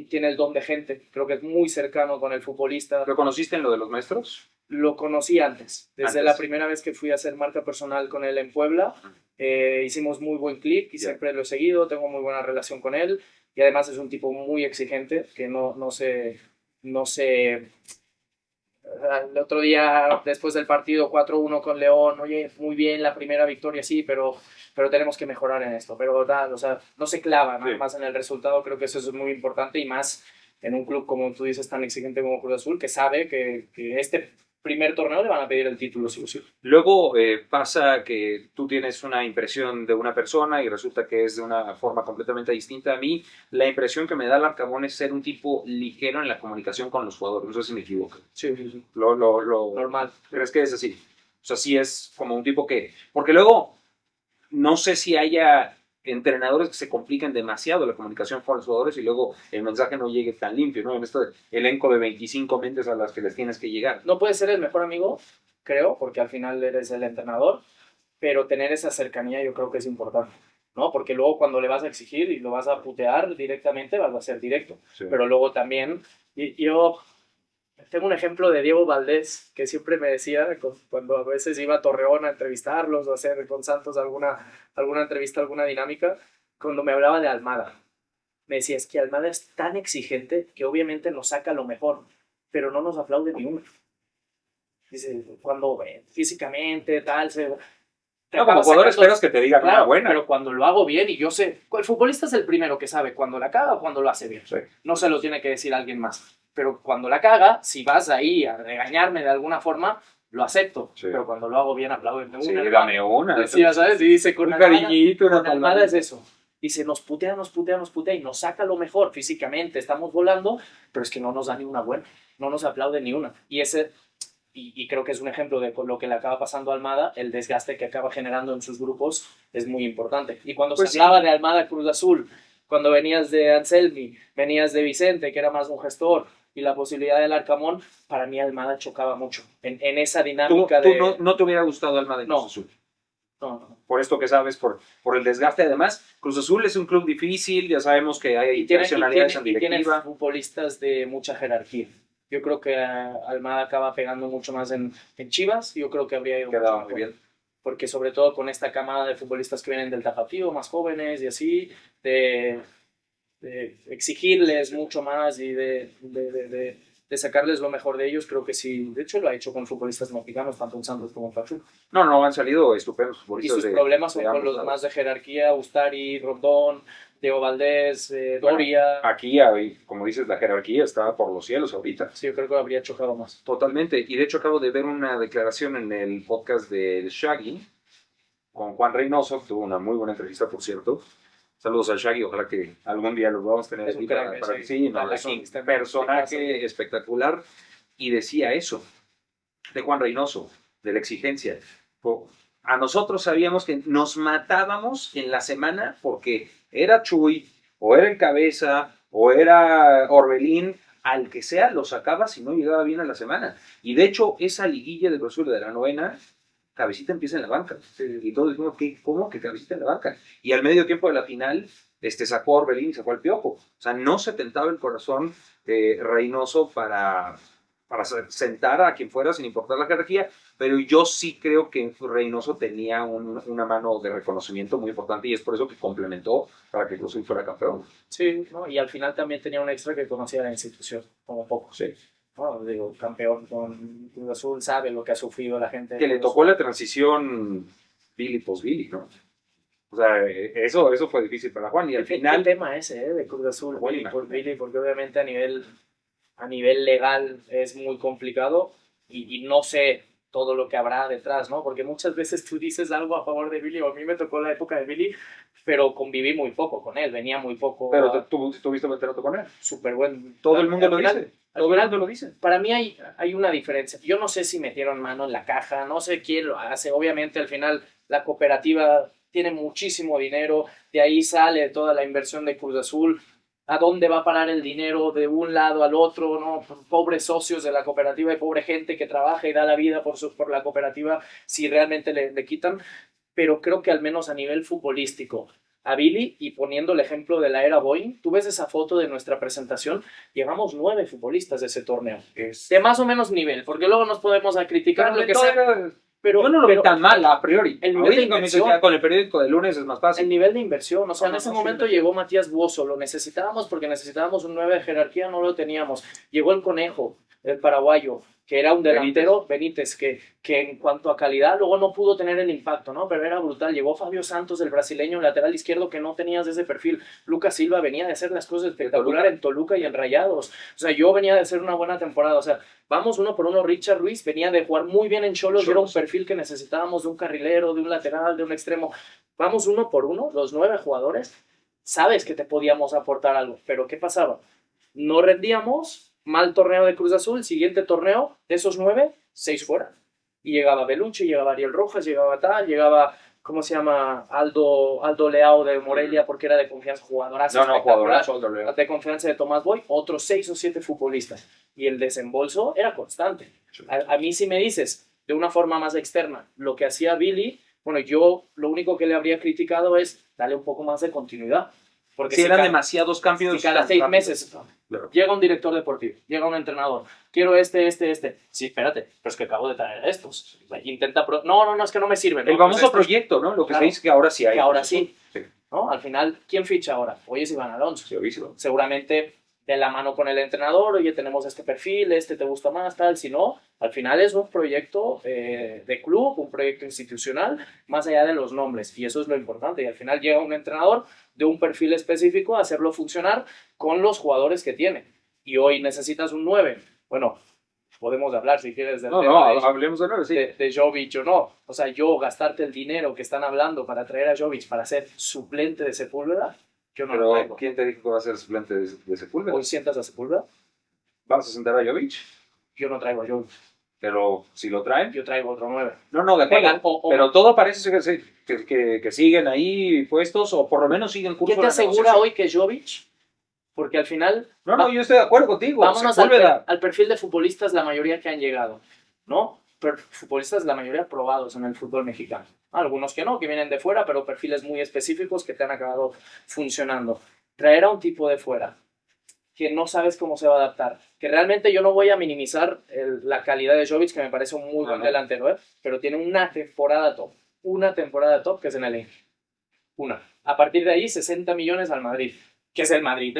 tiene el don de gente, creo que es muy cercano con el futbolista. ¿Lo conociste en lo de los maestros? Lo conocí antes, desde la primera vez que fui a hacer marca personal con él en Puebla. Hicimos muy buen clic y siempre lo he seguido, tengo muy buena relación con él y además es un tipo muy exigente que no se el otro día después del partido 4-1 con León, oye, muy bien la primera victoria, sí, pero tenemos que mejorar en esto, pero o sea, no se clava nada más en el resultado, creo que eso es muy importante y más en un club como tú dices tan exigente como Cruz Azul que sabe que este primer torneo le van a pedir el título, sí o sí. Luego pasa que tú tienes una impresión de una persona y resulta que es de una forma completamente distinta. A mí, la impresión que me da el Arcamón es ser un tipo ligero en la comunicación con los jugadores. No sé si me equivoco. Sí. Lo normal. ¿Crees que es así? O sea, sí es como un tipo que... Porque luego, no sé si haya entrenadores que se complican demasiado la comunicación con los jugadores y luego el mensaje no llegue tan limpio, ¿no? En este elenco de 25 mentes a las que les tienes que llegar. No puedes ser el mejor amigo, creo, porque al final eres el entrenador, pero tener esa cercanía yo creo que es importante, ¿no? Porque luego cuando le vas a exigir y lo vas a putear directamente, vas a ser directo. Sí. Pero luego también, yo tengo un ejemplo de Diego Valdés, que siempre me decía, cuando a veces iba a Torreón a entrevistarlos o a hacer con Santos alguna entrevista, alguna dinámica, cuando me hablaba de Almada. Me decía, es que Almada es tan exigente que obviamente nos saca lo mejor, pero no nos aplaude ni uno. Dice, cuando físicamente, tal, no, como jugador esperas que te diga claro, una buena. Pero cuando lo hago bien, y yo sé, el futbolista es el primero que sabe cuando la caga o cuando lo hace bien. Sí. No se lo tiene que decir alguien más. Pero cuando la caga, si vas ahí a regañarme de alguna forma, lo acepto. Sí. Pero cuando lo hago bien, apláudeme una. Sí, dame una. Decía, ¿sabes? Y dice, con un cariñito, una palmada es eso. Dice, nos putea y nos saca lo mejor físicamente. Estamos volando, pero es que no nos da ni una buena. No nos aplaude ni una. Y creo que es un ejemplo de lo que le acaba pasando a Almada, el desgaste que acaba generando en sus grupos es muy importante. Y cuando se hablaba de Almada Cruz Azul, cuando venías de Anselmi, venías de Vicente, que era más un gestor, y la posibilidad del Arcamón, para mí Almada chocaba mucho en esa dinámica ¿Tú no te hubiera gustado Almada en Cruz Azul? Por esto que sabes, por el desgaste. Además, Cruz Azul es un club difícil, ya sabemos que hay personalidades en directiva. Y tiene futbolistas de mucha jerarquía. Yo creo que Almada acaba pegando mucho más en Chivas. Yo creo que habría ido Quedaba muy bien. Porque sobre todo con esta camada de futbolistas que vienen del Tapatío, más jóvenes y así, de exigirles mucho más y de sacarles lo mejor de ellos, creo que sí. De hecho, lo ha hecho con futbolistas mexicanos, tanto en Santos como en Pachuca. No, han salido estupendos Y futbolistas. sus problemas son con los más de jerarquía, Ustari, Rondón, Diego Valdés, Doria. Aquí, como dices, la jerarquía está por los cielos ahorita. Sí, yo creo que habría chocado más. Totalmente. Y de hecho acabo de ver una declaración en el podcast del Shaggy con Juan Reynoso, que tuvo una muy buena entrevista, por cierto. Saludos al Shaggy, ojalá que algún día lo vamos a tener aquí para que sí, no, es un personaje espectacular. Y decía eso, de Juan Reynoso, de la exigencia. A nosotros sabíamos que nos matábamos en la semana porque era Chuy, o era el Cabeza, o era Orbelín, al que sea lo sacaba si no llegaba bien a la semana. Y de hecho, esa liguilla de Brasil de la novena, Cabecita empieza en la banca. Y todos decimos, ¿cómo que Cabecita en la banca? Y al medio tiempo de la final, sacó a Orbelín y sacó al Piojo. O sea, no se tentaba el corazón Reynoso para sentar a quien fuera sin importar la jerarquía, pero yo sí creo que Reynoso tenía una mano de reconocimiento muy importante y es por eso que complementó para que Cruz Azul fuera campeón. Sí, ¿no? Y al final también tenía un extra que conocía la institución, como poco. Sí. Bueno, digo, campeón con Cruz Azul, sabe lo que ha sufrido la gente. Que le tocó la transición Billy post-Billy, ¿no? O sea, eso fue difícil para Juan y al final... ¿Qué tema ese, de Cruz Azul, Billy post-Billy? Porque obviamente a nivel legal es muy complicado y no sé todo lo que habrá detrás, ¿no? Porque muchas veces tú dices algo a favor de Billy, o a mí me tocó la época de Billy, pero conviví muy poco con él, venía muy poco. Pero tú tuviste un trato con él. Súper bueno. Todo el mundo lo dice. Todo el mundo lo dice. Para mí hay una diferencia. Yo no sé si metieron mano en la caja, no sé quién lo hace. Obviamente al final la cooperativa tiene muchísimo dinero, de ahí sale toda la inversión de Cruz Azul. ¿A dónde va a parar el dinero de un lado al otro? ¿No? Pobres socios de la cooperativa y pobre gente que trabaja y da la vida por la cooperativa si realmente le quitan. Pero creo que al menos a nivel futbolístico, a Billy, y poniendo el ejemplo de la era Boeing, tú ves esa foto de nuestra presentación, llevamos 9 futbolistas de ese torneo. De más o menos nivel, porque luego nos podemos criticar lo que sea. Pero yo no lo veo tan mal a priori. El nivel de inversión, con el periódico de lunes es más fácil. El nivel de inversión, o sea, en ese momento llegó Matías Buoso, lo necesitábamos porque necesitábamos un 9 de jerarquía, no lo teníamos. Llegó el Conejo, el paraguayo, que era un delantero, Benítez, que en cuanto a calidad luego no pudo tener el impacto, ¿no? Pero era brutal. Llegó Fabio Santos, el brasileño, lateral izquierdo, que no tenías de ese perfil. Lucas Silva venía de hacer las cosas espectacular en Toluca y en Rayados. O sea, yo venía de hacer una buena temporada. O sea, vamos uno por uno. Richard Ruiz venía de jugar muy bien en Cholos, era un perfil que necesitábamos de un carrilero, de un lateral, de un extremo. Vamos uno por uno, los 9 jugadores. Sabes que te podíamos aportar algo, pero ¿qué pasaba? No rendíamos. Mal torneo de Cruz Azul, siguiente torneo, de esos 9, 6 fuera. Y llegaba Belucci, llegaba Ariel Rojas, llegaba, ¿cómo se llama? Aldo Leao de Morelia, porque era de confianza, jugadorazo. Jugadorazo, Aldo Leao. De confianza de Tomás Boy, otros 6 o 7 futbolistas. Y el desembolso era constante. A mí si me dices, de una forma más externa, lo que hacía Billy, bueno, yo lo único que le habría criticado es darle un poco más de continuidad. Porque si eran demasiados cambios. Si cada 6 meses llega un director deportivo, llega un entrenador, quiero este. Sí, espérate, pero es que acabo de traer a estos. Intenta. No, es que no me sirven. El famoso proyecto, ¿no? Lo que se dice que ahora sí hay. Que ahora sí. ¿No? Al final, ¿quién ficha ahora? Hoy es Iván Alonso. Sí, seguramente de la mano con el entrenador, oye, tenemos este perfil, te gusta más, tal. Si no, al final es un proyecto de club, un proyecto institucional, más allá de los nombres. Y eso es lo importante. Y al final llega un entrenador de un perfil específico a hacerlo funcionar con los jugadores que tiene. Y hoy necesitas un 9. Bueno, podemos hablar si quieres del tema hablemos de 9, sí. de Jovic o no. O sea, gastarte el dinero que están hablando para traer a Jovic para ser suplente de Sepúlveda, yo no lo traigo. ¿Quién te dijo que va a ser suplente de Sepúlveda? ¿Hoy sientas a Sepúlveda? ¿Vas a sentar a Jovic? Yo no traigo a Jovic. Pero si lo traen, yo traigo otro 9. No, de acuerdo. Pero todo parece que siguen ahí puestos o por lo menos siguen curso. ¿Qué te asegura hoy que Jovic? Porque al final... No, yo estoy de acuerdo contigo. Vámonos al perfil de futbolistas, la mayoría que han llegado, ¿no? Futbolistas, la mayoría probados en el fútbol mexicano. Algunos que no, que vienen de fuera, pero perfiles muy específicos que te han acabado funcionando. Traer a un tipo de fuera que no sabes cómo se va a adaptar. Que realmente yo no voy a minimizar la calidad de Jovic, que me parece un muy buen delantero, pero tiene una temporada top que es en el Inter. Una. A partir de ahí, 60 millones al Madrid, que es el Madrid,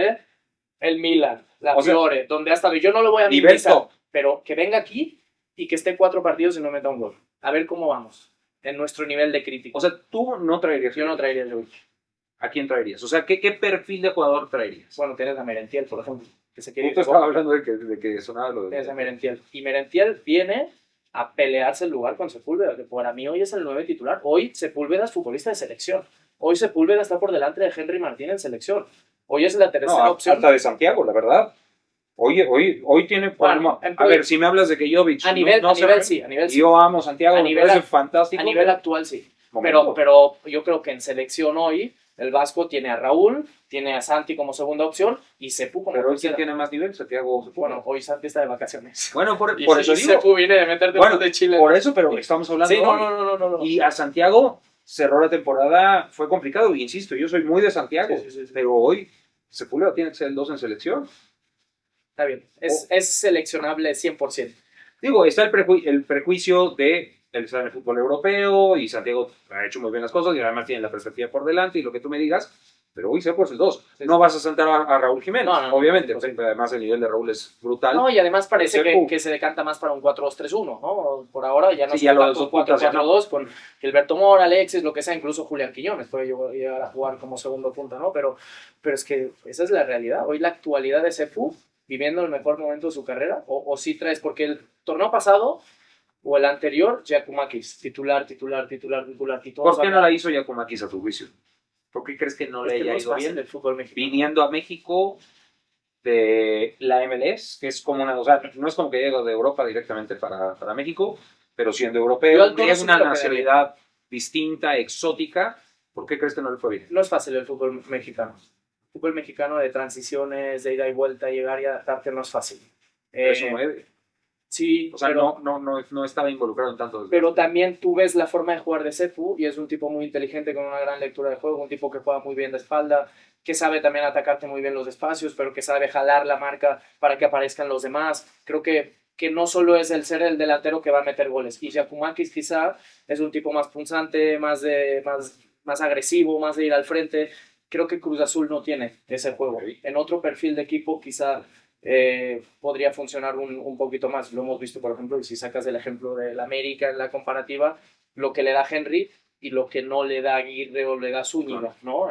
el Milan, la Fiore, donde ha estado. Yo no lo voy a minimizar, pero que venga aquí y que esté 4 partidos y no meta un gol. A ver cómo vamos en nuestro nivel de crítico. O sea, tú no traerías. Yo no traería a Jovic. ¿A quién traerías? O sea, ¿qué perfil de jugador traerías? Bueno, tienes a Merentiel, por ejemplo. Que se quiere Justo estaba hablando de que sonaba lo de... Tienes a Merentiel. Y Merentiel viene a pelearse el lugar con Sepúlveda, que para mí hoy es el 9 titular. Hoy Sepúlveda es futbolista de selección. Hoy Sepúlveda está por delante de Henry Martín en selección. Hoy es la tercera opción. Hasta de Santiago, la verdad. Hoy tiene... Bueno, a ver, si me hablas de que Jovic... A nivel sí. Yo amo Santiago, me parece fantástico. A nivel actual sí. Pero yo creo que en selección hoy el Vasco tiene a Raúl, tiene a Santi como segunda opción y Sepu como Pero hoy quién tiene más nivel, Santiago Sepu. Bueno, hoy Santi está de vacaciones. Bueno, por eso digo. Sepu viene de meterte de Chile. Por eso, pero estamos hablando. Sí, no. Y a Santiago cerró la temporada, fue complicado, y insisto, yo soy muy de Santiago, sí. Pero hoy Sepúlveda tiene que ser el 2 en selección. Está bien, es seleccionable 100%. Digo, está el prejuicio de él está en el fútbol europeo y Santiago ha hecho muy bien las cosas y además tiene la perspectiva por delante y lo que tú me digas, pero hoy se pues el 2. No vas a sentar a Raúl Jiménez, obviamente, no. Además el nivel de Raúl es brutal. No, y además parece que se decanta más para un 4-2-3-1, ¿no? Por ahora ya no se decanta un 4-4-2 con Gilberto Mora, Alexis, lo que sea, incluso Julián Quiñones puede llegar a jugar como segundo punta, ¿no? Pero es que esa es la realidad. Hoy la actualidad de Sepu, viviendo el mejor momento de su carrera, o sí traes, porque el torneo pasado o el anterior, Giacomakis, titular. ¿Por qué no la hizo Giacomakis a tu juicio? ¿Por qué crees que no le haya ido bien? El fútbol mexicano. Viniendo a México de la MLS, que es como una... O sea, no es como que llega de Europa directamente para México, pero siendo europeo, es una nacionalidad distinta, exótica. ¿Por qué crees que no le fue bien? No es fácil el fútbol mexicano. El fútbol mexicano de transiciones, de ida y vuelta, llegar y adaptarte no es fácil. Eso 9. Sí, o sea, pero, no estaba involucrado en tanto. Pero también tú ves la forma de jugar de Sepu y es un tipo muy inteligente con una gran lectura de juego, un tipo que juega muy bien de espalda, que sabe también atacarte muy bien los espacios, pero que sabe jalar la marca para que aparezcan los demás. Creo que no solo es el ser el delantero que va a meter goles. Y Giacomakis quizá es un tipo más punzante, más agresivo, más de ir al frente. Creo que Cruz Azul no tiene ese juego. En otro perfil de equipo quizá podría funcionar un poquito más. Lo hemos visto, por ejemplo, si sacas el ejemplo del América en la comparativa, lo que le da Henry y lo que no le da Aguirre o le da Zúñiga, ¿no?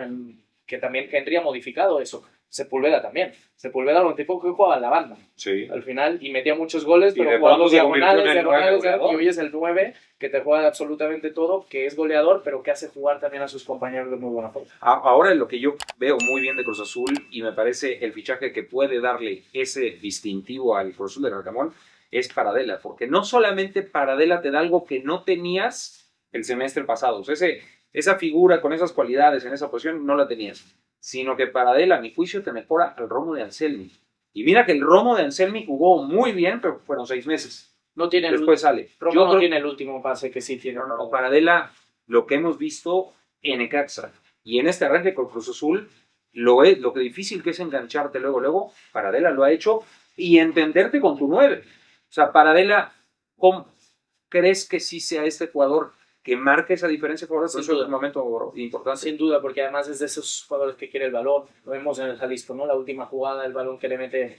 Que también Henry ha modificado eso. Sepúlveda también. Sepúlveda era un tipo que jugaba a la banda. Sí. Al final, y metía muchos goles, pero jugaba los diagonales, y hoy es el 9 que te juega absolutamente todo, que es goleador, pero que hace jugar también a sus compañeros de muy buena forma. Ahora lo que yo veo muy bien de Cruz Azul, y me parece el fichaje que puede darle ese distintivo al Cruz Azul de Arcamón, es Paradela, porque no solamente Paradela te da algo que no tenías el semestre pasado, o sea, esa figura con esas cualidades en esa posición no la tenías, sino que Paradela, a mi juicio, te mejora al Romo de Anselmi. Y mira que el Romo de Anselmi jugó muy bien, pero fueron 6 meses. No tiene Después sale. Romo no tiene el último pase que sí tiene. No, Paradela, lo que hemos visto en Necaxa y en este arranque con Cruz Azul, lo que difícil que es engancharte luego, Paradela lo ha hecho, y entenderte con tu 9. O sea, Paradela, ¿cómo crees que sí sea este jugador que marque esa diferencia? Por eso es un momento importante. Sin duda, porque además es de esos jugadores que quiere el balón. Lo vemos en el Jalisco, ¿no? La última jugada, el balón que le mete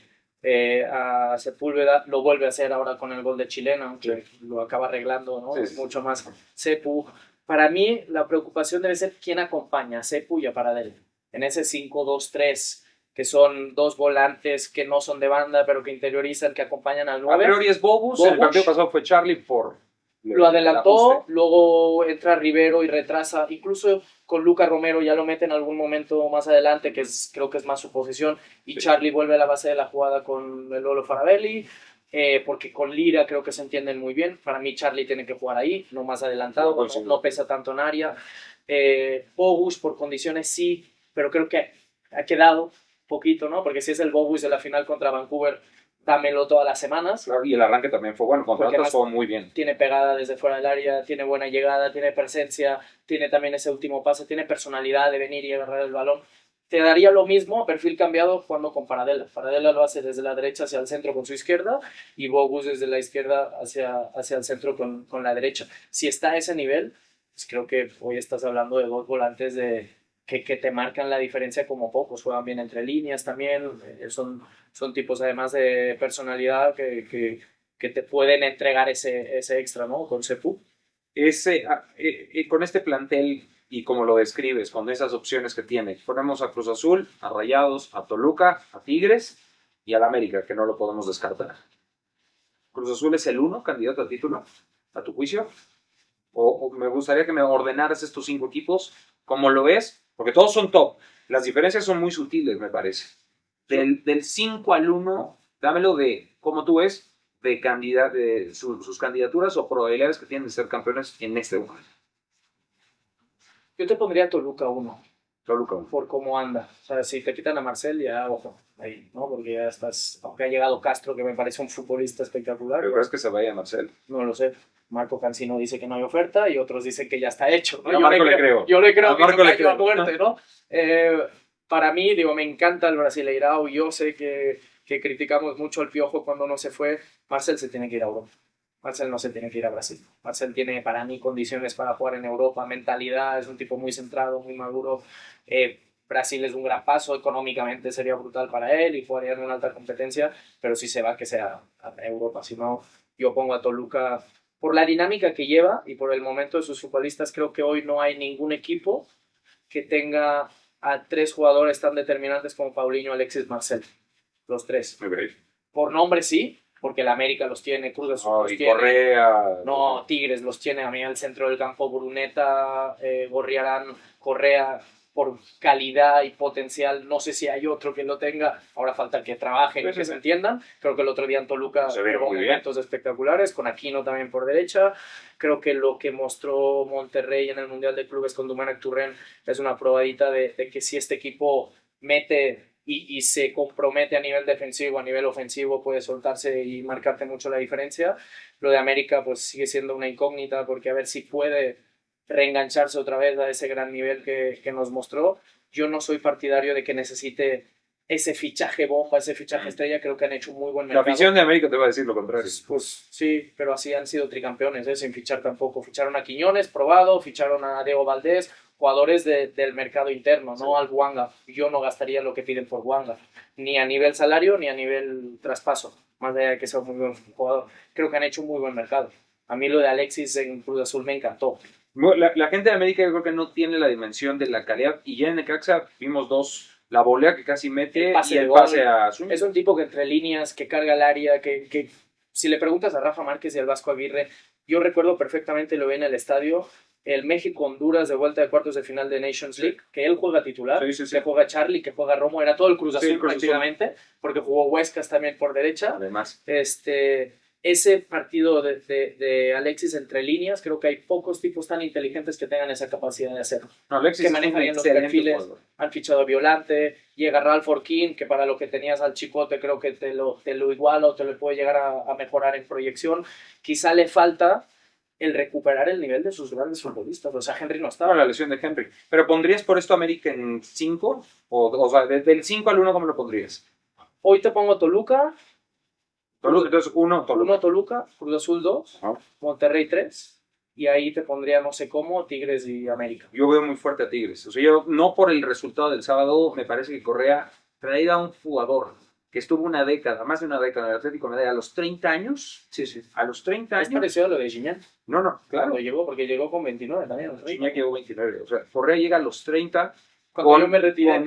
a Sepúlveda, lo vuelve a hacer ahora con el gol de Chilena, aunque lo acaba arreglando, ¿no? Sí. Mucho más Sepu. Para mí, la preocupación debe ser quién acompaña a Sepu y a Paradela. En ese 5-2-3, que son 2 volantes que no son de banda, pero que interiorizan, que acompañan al 9. A priori es Bobus, el partido pasado fue Charlie por... Lo adelantó, luego entra Rivero y retrasa, incluso con Luca Romero ya lo mete en algún momento más adelante, creo que es más su posición, y sí. Charlie vuelve a la base de la jugada con el Lolo Farabelli, porque con Lira creo que se entienden muy bien. Para mí Charlie tiene que jugar ahí, no más adelantado, no pesa tanto en área. Bogus por condiciones sí, pero creo que ha quedado poquito, ¿no? Porque si es el Bogus de la final contra Vancouver, dámelo todas las semanas. Claro, y el arranque también fue bueno, contra otros fue muy bien. Tiene pegada desde fuera del área, tiene buena llegada, tiene presencia, tiene también ese último pase, tiene personalidad de venir y agarrar el balón. Te daría lo mismo, perfil cambiado, jugando con Paradela. Paradela lo hace desde la derecha hacia el centro con su izquierda y Bogus desde la izquierda hacia el centro con la derecha. Si está a ese nivel, pues creo que hoy estás hablando de dos volantes que te marcan la diferencia como pocos. Juegan bien entre líneas también, son tipos además de personalidad que te pueden entregar ese extra, ¿no? Con Sepu. Con este plantel y como lo describes, con esas opciones que tiene, ponemos a Cruz Azul, a Rayados, a Toluca, a Tigres y al América, que no lo podemos descartar. ¿Cruz Azul es el 1 candidato al título, a tu juicio? O me gustaría que me ordenaras estos 5 equipos, como lo ves, porque todos son top. Las diferencias son muy sutiles, me parece. Del 5 al 1, dámelo de cómo tú ves de sus candidaturas o probabilidades que tienen de ser campeones en este momento. Yo te pondría Toluca 1. Toluca 1. Por cómo anda. O sea, si te quitan a Marcel, ya, ojo, ahí, ¿no? Porque ya estás, aunque ha llegado Castro, que me parece un futbolista espectacular. ¿Pero crees que se vaya a Marcel? No lo sé. Marco Cancino dice que no hay oferta y otros dicen que ya está hecho, ¿no? Yo a Marco le creo. Yo le creo a Marco le creo. A muerte, ¿no? Para mí, digo, me encanta el Brasileirao. Yo sé que criticamos mucho al Piojo cuando no se fue. Marcel se tiene que ir a Europa. Marcel no se tiene que ir a Brasil. Marcel tiene para mí condiciones para jugar en Europa, mentalidad, es un tipo muy centrado, muy maduro. Brasil es un gran paso, económicamente sería brutal para él y jugaría en una alta competencia, pero si se va, que sea a Europa. Si no, yo pongo a Toluca por la dinámica que lleva y por el momento de sus futbolistas. Creo que hoy no hay ningún equipo que tenga a 3 jugadores tan determinantes como Paulinho, Alexis, Marcel. Los 3. Okay. Por nombre sí, porque el América los tiene, Cruz Azul los tiene. Correa. No, Tigres los tiene, a mí al centro del campo, Bruneta, Gorriarán, Correa, por calidad y potencial, no sé si hay otro que lo tenga, ahora falta que trabajen y que se entiendan. Creo que el otro día en Toluca hubo momentos espectaculares, con Aquino también por derecha. Creo que lo que mostró Monterrey en el Mundial de Clubes con Domènech Turren es una probadita de que si este equipo mete y se compromete a nivel defensivo, a nivel ofensivo, puede soltarse y marcarte mucho la diferencia. Lo de América pues sigue siendo una incógnita, porque a ver si puede reengancharse otra vez a ese gran nivel que nos mostró. Yo no soy partidario de que necesite ese fichaje bomba, ese fichaje estrella. Creo que han hecho un muy buen mercado. La afición de América te va a decir lo contrario. Pues sí, pero así han sido tricampeones, sin fichar tampoco. Ficharon a Quiñones, probado, ficharon a Diego Valdés, jugadores del mercado interno, no al Bouanga. Yo no gastaría lo que piden por Bouanga, ni a nivel salario ni a nivel traspaso, más allá de que sea un muy buen jugador. Creo que han hecho un muy buen mercado. A mí lo de Alexis en Cruz Azul me encantó. La gente de América yo creo que no tiene la dimensión de la calidad, y ya en Necaxa vimos 2, la volea que casi mete y el pase a Zúñiga. Es un tipo que entre líneas, que carga el área, que si le preguntas a Rafa Márquez y al Vasco Aguirre, yo recuerdo perfectamente, lo vi en el estadio, el México-Honduras de vuelta de cuartos de final de Nations League, que él juega titular, que juega Charlie, que juega Romo, era todo el Cruz Azul prácticamente, porque jugó Huescas también por derecha. Además. Ese partido de Alexis entre líneas, creo que hay pocos tipos tan inteligentes que tengan esa capacidad de hacerlo. No, Alexis que manejan bien los perfiles, jugador. Han fichado a Violante, llega Ralph Orquín, que para lo que tenías al Chicote creo que te lo iguala o te lo puede llegar a mejorar en proyección. Quizá le falta el recuperar el nivel de sus grandes futbolistas. O sea, Henry no estaba. La lesión de Henry. ¿Pero pondrías por esto América en 5? O sea, del 5 al 1, ¿cómo lo pondrías? Hoy te pongo Toluca. Entonces, 1 Toluca. 1 Toluca, Cruz Azul 2, Monterrey 3, y ahí te pondría no sé cómo, Tigres y América. Yo veo muy fuerte a Tigres. O sea, yo no por el resultado del sábado, me parece que Correa traía a un jugador que estuvo una década, más de una década en el Atlético de Madrid, a los 30 años. Sí, sí. A los 30 años. Es parecido a lo de Gignac. No, claro. Porque llegó con 29 también. Gignac llegó 29. O sea, Correa llega a los 30. Cuando yo me retiré,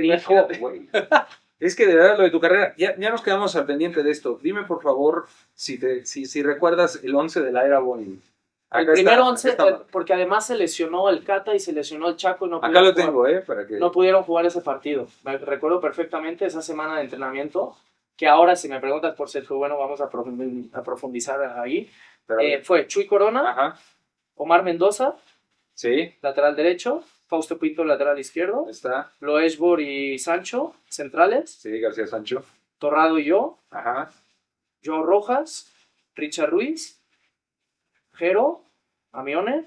Es que de verdad lo de tu carrera, ya nos quedamos al pendiente de esto. Dime por favor si recuerdas el 11 de la era Bonin. El primer 11, porque además se lesionó el Cata y se lesionó el Chaco y no acá lo tengo, para que... no pudieron jugar ese partido. Me recuerdo perfectamente esa semana de entrenamiento, que ahora si me preguntas por Sergio Bueno vamos a profundizar ahí. Fue Chuy Corona, ajá, Omar Mendoza, sí, lateral derecho, Fausto Pinto, lateral izquierdo, está Loeshbor y Sancho, centrales, sí, García Sancho, Torrado y yo, ajá, Joao Rojas, Richard Ruiz, Jero, Amione,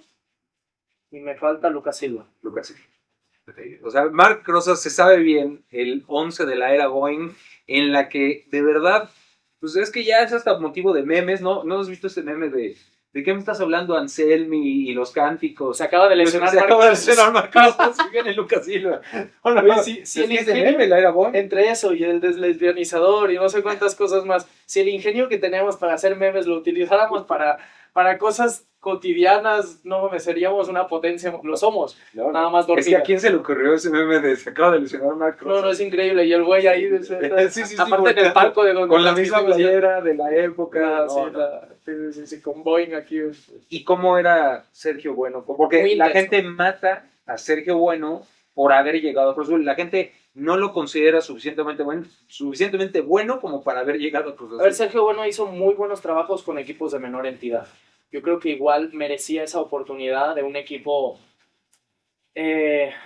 y me falta Lucas Silva. Lucas Silva. O sea, Marc Rosas se sabe bien el 11 de la era Boeing, en la que de verdad, pues es que ya es hasta motivo de memes, ¿no? ¿No has visto ese meme de qué me estás hablando, Anselmi y los cánticos? Se acaba de lesionar Se acaba de lesionar Marc Rosas y viene Lucas Silva. Oye, sí, el ingenio, la era Boeing. entre eso y el deslesbianizador y no sé cuántas cosas más, si el ingenio que tenemos para hacer memes lo utilizáramos para cosas cotidianas, no me seríamos una potencia, lo somos, No, nada más dormida. Es que a quién se le ocurrió ese meme de se acaba de lesionar Marc Rosas. No, es increíble, y el güey ahí, sí, aparte en el palco de donde con la misma playera de la época. Sí, con Boeing aquí. ¿Y cómo era Sergio Bueno? Porque la gente mata a Sergio Bueno por haber llegado a Cruz Azul. La gente no lo considera suficientemente bueno como para haber llegado a Cruz Azul. A ver, Sergio Bueno hizo muy buenos trabajos con equipos de menor entidad. Yo creo que igual merecía esa oportunidad de un equipo.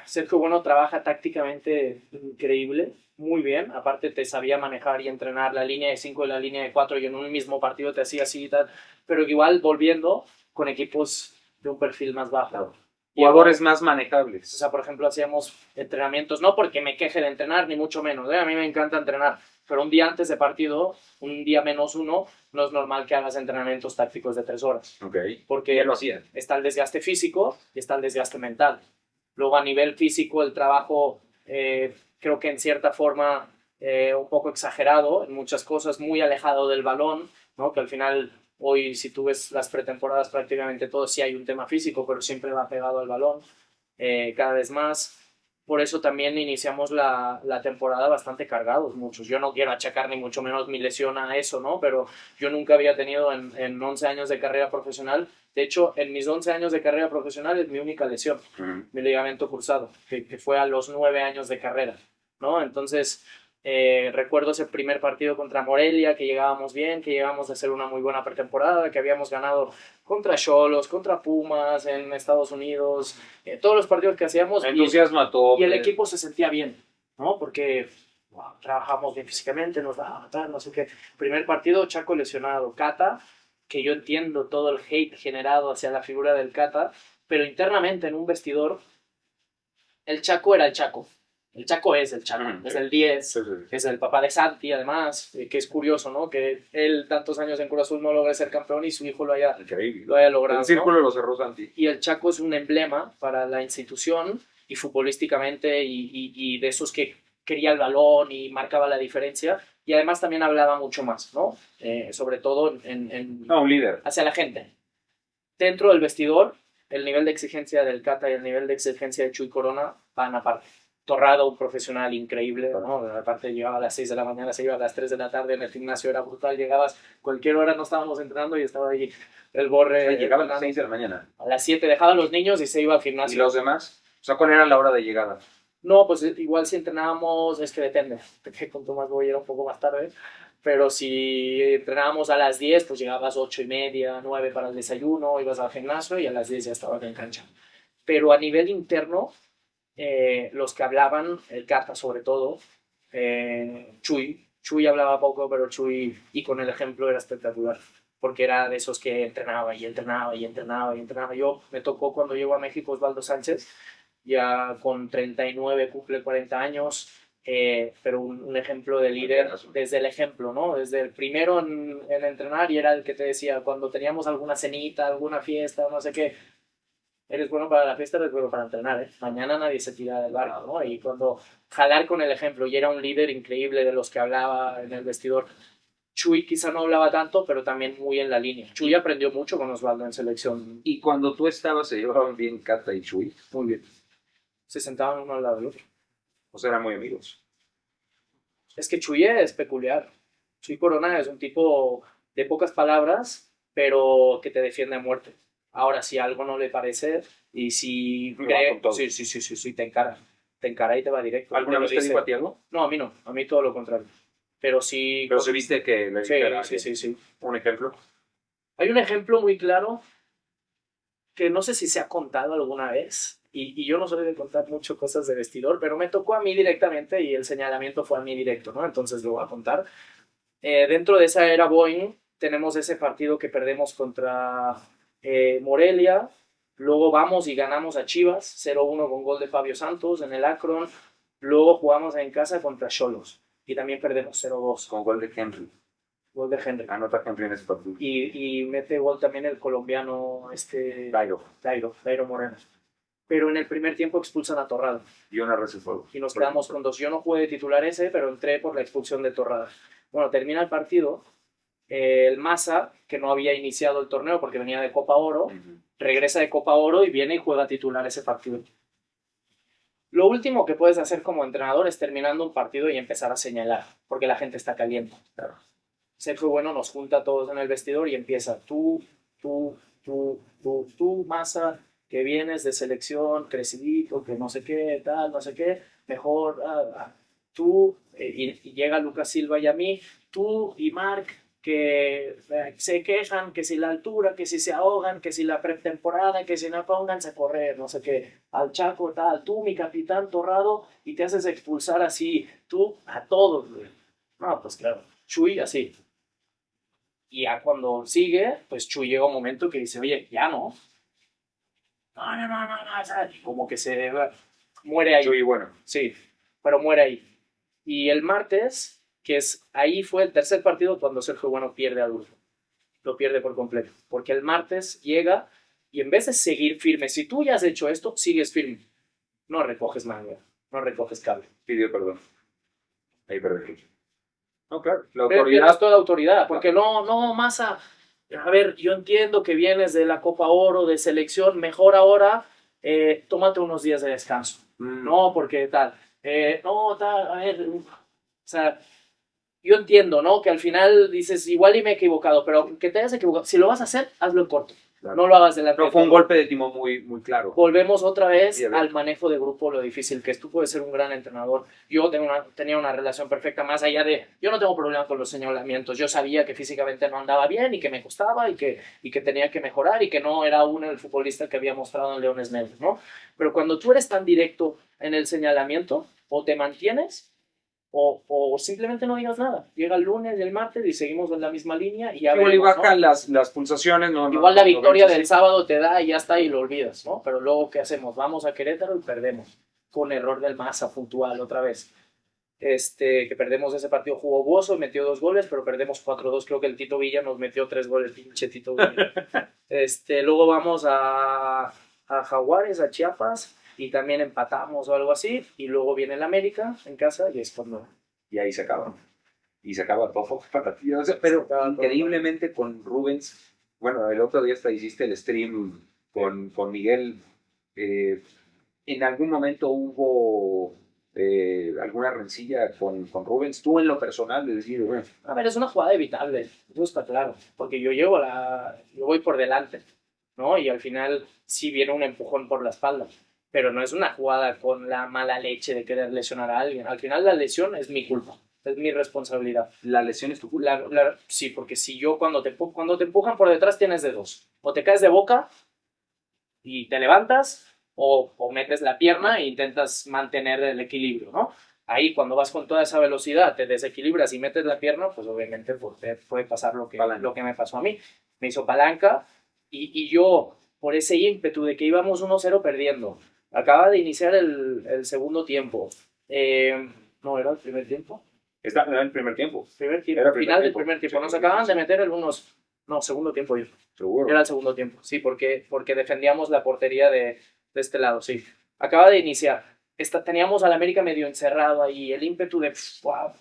Sergio Bueno trabaja tácticamente increíble, muy bien. Aparte te sabía manejar y entrenar la línea de 5 y la línea de 4 y en un mismo partido te hacía así y tal. Pero igual volviendo con equipos de un perfil más bajo. Jugadores más manejables. O sea, por ejemplo, hacíamos entrenamientos, no porque me queje de entrenar, ni mucho menos. A mí me encanta entrenar. Pero un día antes de partido, un día -1, no es normal que hagas entrenamientos tácticos de 3 horas. Okay. Porque ya lo hacían. Está el desgaste físico y está el desgaste mental. Luego a nivel físico el trabajo creo que en cierta forma un poco exagerado en muchas cosas, muy alejado del balón, ¿no? Que al final hoy si tú ves las pretemporadas prácticamente todo sí hay un tema físico, pero siempre va pegado al balón cada vez más. Por eso también iniciamos la temporada bastante cargados muchos. Yo no quiero achacar ni mucho menos mi lesión a eso, ¿no? Pero yo nunca había tenido en 11 años de carrera profesional. De hecho, en mis 11 años de carrera profesional es mi única lesión, mi ligamento cruzado, que fue a los 9 años de carrera, ¿no? Entonces, recuerdo ese primer partido contra Morelia, que llegábamos bien, que llegamos a hacer una muy buena pretemporada, que habíamos ganado contra Xolos, contra Pumas en Estados Unidos, todos los partidos que hacíamos. Entusiasmo a todo. Y el equipo se sentía bien, ¿no? Porque trabajamos bien físicamente, nos va a matar, no sé qué. Primer partido, Chaco lesionado, Cata, que yo entiendo todo el hate generado hacia la figura del Cata, pero internamente en un vestidor, el Chaco era el Chaco. El Chaco es el Chaco, es el 10, es el papá de Santi, además, que es curioso, ¿no? Que él tantos años en Cruz Azul no logre ser campeón y su hijo lo haya logrado. El círculo, ¿no? Lo cerró Santi. Y el Chaco es un emblema para la institución y futbolísticamente y de esos que quería el balón y marcaba la diferencia y además también hablaba mucho más, ¿no? Sobre todo un líder. Hacia la gente. Dentro del vestidor, el nivel de exigencia del Cata y el nivel de exigencia de Chuy Corona van aparte. Torrado, un profesional increíble, ¿no? Aparte llegaba a las 6 de la mañana, se iba a las 3 de la tarde, en el gimnasio era brutal, llegabas cualquier hora, no estábamos entrenando y estaba ahí el Borre. Llegaba a las 6 de la mañana. A las 7 dejaba a los niños y se iba al gimnasio. ¿Y los demás? O sea, ¿cuál era la hora de llegada? No, pues igual si entrenábamos, es que depende, porque con Tomás voy a ir un poco más tarde, pero si entrenábamos a las 10, pues llegabas 8:30, 9 para el desayuno, ibas al gimnasio y a las 10 ya estabas en cancha. Pero a nivel interno, los que hablaban, el Cata sobre todo, Chuy hablaba poco, pero Chuy, y con el ejemplo era espectacular, porque era de esos que entrenaba y entrenaba y entrenaba y entrenaba. Yo me tocó cuando llego a México Osvaldo Sánchez, ya con 39 cumple 40 años, pero un ejemplo de líder desde el ejemplo, ¿no? Desde el primero en entrenar y era el que te decía, cuando teníamos alguna cenita, alguna fiesta, no sé qué, eres bueno para la fiesta, eres bueno para entrenar, ¿eh? Mañana nadie se tira del barco, ¿no? Y cuando jalar con el ejemplo, y era un líder increíble de los que hablaba en el vestidor. Chuy quizá no hablaba tanto, pero también muy en la línea. Chuy aprendió mucho con Osvaldo en selección. Y cuando tú estabas, ¿se llevaban bien Cata y Chuy? Muy bien. Se sentaban uno al lado del otro. O sea, eran muy amigos. Es que Chuy es peculiar. Chuy Corona es un tipo de pocas palabras, pero que te defiende a muerte. Ahora, si algo no le parece y si cree, sí, te encara y te va directo. ¿Alguna vez te dijo a ti algo? No, a mí no, a mí todo lo contrario. Pero sí. Pero se viste que le dijera. Sí. ¿Un ejemplo? Hay un ejemplo muy claro que no sé si se ha contado alguna vez, y yo no soy de contar mucho cosas de vestidor, pero me tocó a mí directamente y el señalamiento fue a mí directo, ¿no? Entonces lo voy a contar. Dentro de esa era Boeing tenemos ese partido que perdemos contra Morelia, luego vamos y ganamos a Chivas 0-1 con gol de Fabio Santos en el Akron, luego jugamos en casa contra Xolos y también perdemos 0-2. Con gol de Henry. Gol de Henry. Anota Henry en ese partido. Y mete gol también el colombiano Dairo Moreno. Pero en el primer tiempo expulsan a Torrado. Y una red de fuego. Y nos quedamos con 2. Yo no jugué de titular ese, pero entré por la expulsión de Torrado. Bueno, termina el partido. El Maza, que no había iniciado el torneo porque venía de Copa Oro, regresa de Copa Oro y viene y juega titular ese partido. Lo último que puedes hacer como entrenador es terminando un partido y empezar a señalar, porque la gente está caliente. Claro. Sergio Bueno nos junta a todos en el vestidor y empieza tú, Maza, que vienes de selección, crecidito, que no sé qué, tal, no sé qué, mejor, tú, y llega Lucas Silva y a mí, tú y Marc, que se quejan, que si la altura, que si se ahogan, que si la pretemporada, que si no pónganse a correr, no sé qué, al Chaco, tal, tú, mi capitán Torrado, y te haces expulsar así, tú, a todos, güey. No, pues claro, Chuy así. Y ya cuando sigue, pues Chuy llega un momento que dice, oye, ya no. No, como que se muere ahí. Chuy, bueno. Sí, pero muere ahí. Y el martes, ahí fue el tercer partido cuando Sergio Bueno pierde a Adulfo. Lo pierde por completo. Porque el martes llega y en vez de seguir firme, si tú ya has hecho esto, sigues firme. No recoges manga, no recoges cable. Pidió perdón. Ahí perdí. No, claro. La autoridad. Es toda autoridad, porque no, Maza. A ver, yo entiendo que vienes de la Copa Oro, de selección, mejor ahora, tómate unos días de descanso. No, porque tal. A ver, o sea, yo entiendo, ¿no? Que al final dices, igual y me he equivocado, pero que te hayas equivocado, si lo vas a hacer, hazlo en corto. Claro. No lo hagas de la Pero fue un golpe de timón muy, muy claro. Volvemos otra vez al manejo de grupo, lo difícil que es. Tú puedes ser un gran entrenador. Yo tenía una relación perfecta, más allá de... Yo no tengo problema con los señalamientos. Yo sabía que físicamente no andaba bien y que me costaba y que tenía que mejorar y que no era el futbolista que había mostrado en Leones Negros, ¿no? Pero cuando tú eres tan directo en el señalamiento, o te mantienes o simplemente no digas nada. Llega el lunes y el martes y seguimos en la misma línea y ya igual veremos, bajan, ¿no? las pulsaciones. Igual la victoria del sábado te da y ya está y lo olvidas, ¿no? Pero luego, ¿qué hacemos? Vamos a Querétaro y perdemos. Con error del Maza puntual otra vez. Que perdemos ese partido jugoso, metió 2 goles, pero perdemos 4-2. Creo que el Tito Villa nos metió 3 goles, pinche Tito Villa. Luego vamos a Jaguares, a Chiapas, y también empatamos o algo así, y luego viene el América en casa y es cuando... Y ahí se acaba. Y se acaba todo para ti. O sea, pero increíblemente con Rubens, bueno, el otro día hasta hiciste el stream con Miguel. En algún momento hubo alguna rencilla con Rubens, tú en lo personal, de decir, bueno. A ver, es una jugada evitable, eso está claro, porque yo voy por delante, ¿no? Y al final sí viene un empujón por la espalda, pero no es una jugada con la mala leche de querer lesionar a alguien. Al final la lesión es mi culpa, es mi responsabilidad. ¿La lesión es tu culpa? Sí, porque si yo cuando te empujan por detrás tienes de dos, o te caes de boca y te levantas, o metes la pierna e intentas mantener el equilibrio, ¿no? Ahí cuando vas con toda esa velocidad, te desequilibras y metes la pierna, pues obviamente puede pasar lo que me pasó a mí. Me hizo palanca y yo, por ese ímpetu de que íbamos 1-0 perdiendo, acaba de iniciar el segundo tiempo. No, ¿era el primer tiempo? Era el primer tiempo. Final del primer tiempo. Nos acaban de meter segundo tiempo. Seguro. Era el segundo tiempo, sí, porque defendíamos la portería de este lado, sí. Acaba de iniciar. Teníamos al América medio encerrado ahí, el ímpetu de wow,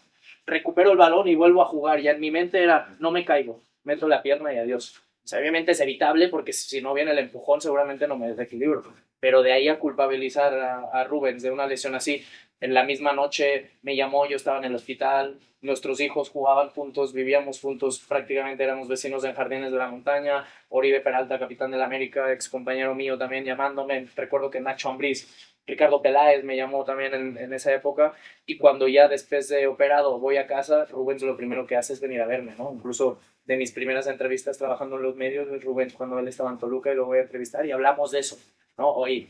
recupero el balón y vuelvo a jugar. Ya en mi mente era, no me caigo, meto la pierna y adiós. O sea, obviamente es evitable porque si no viene el empujón seguramente no me desequilibro. Pero de ahí a culpabilizar a Rubens de una lesión así. En la misma noche me llamó, yo estaba en el hospital, nuestros hijos jugaban juntos, vivíamos juntos, prácticamente éramos vecinos en Jardines de la Montaña. Oribe Peralta, capitán del América, ex compañero mío también llamándome. Recuerdo que Nacho Ambriz, Ricardo Peláez me llamó también en esa época. Y cuando ya después de operado voy a casa, Rubens lo primero que hace es venir a verme, ¿no? Incluso de mis primeras entrevistas trabajando en los medios, Rubens cuando él estaba en Toluca y lo voy a entrevistar y hablamos de eso, ¿no? Oye,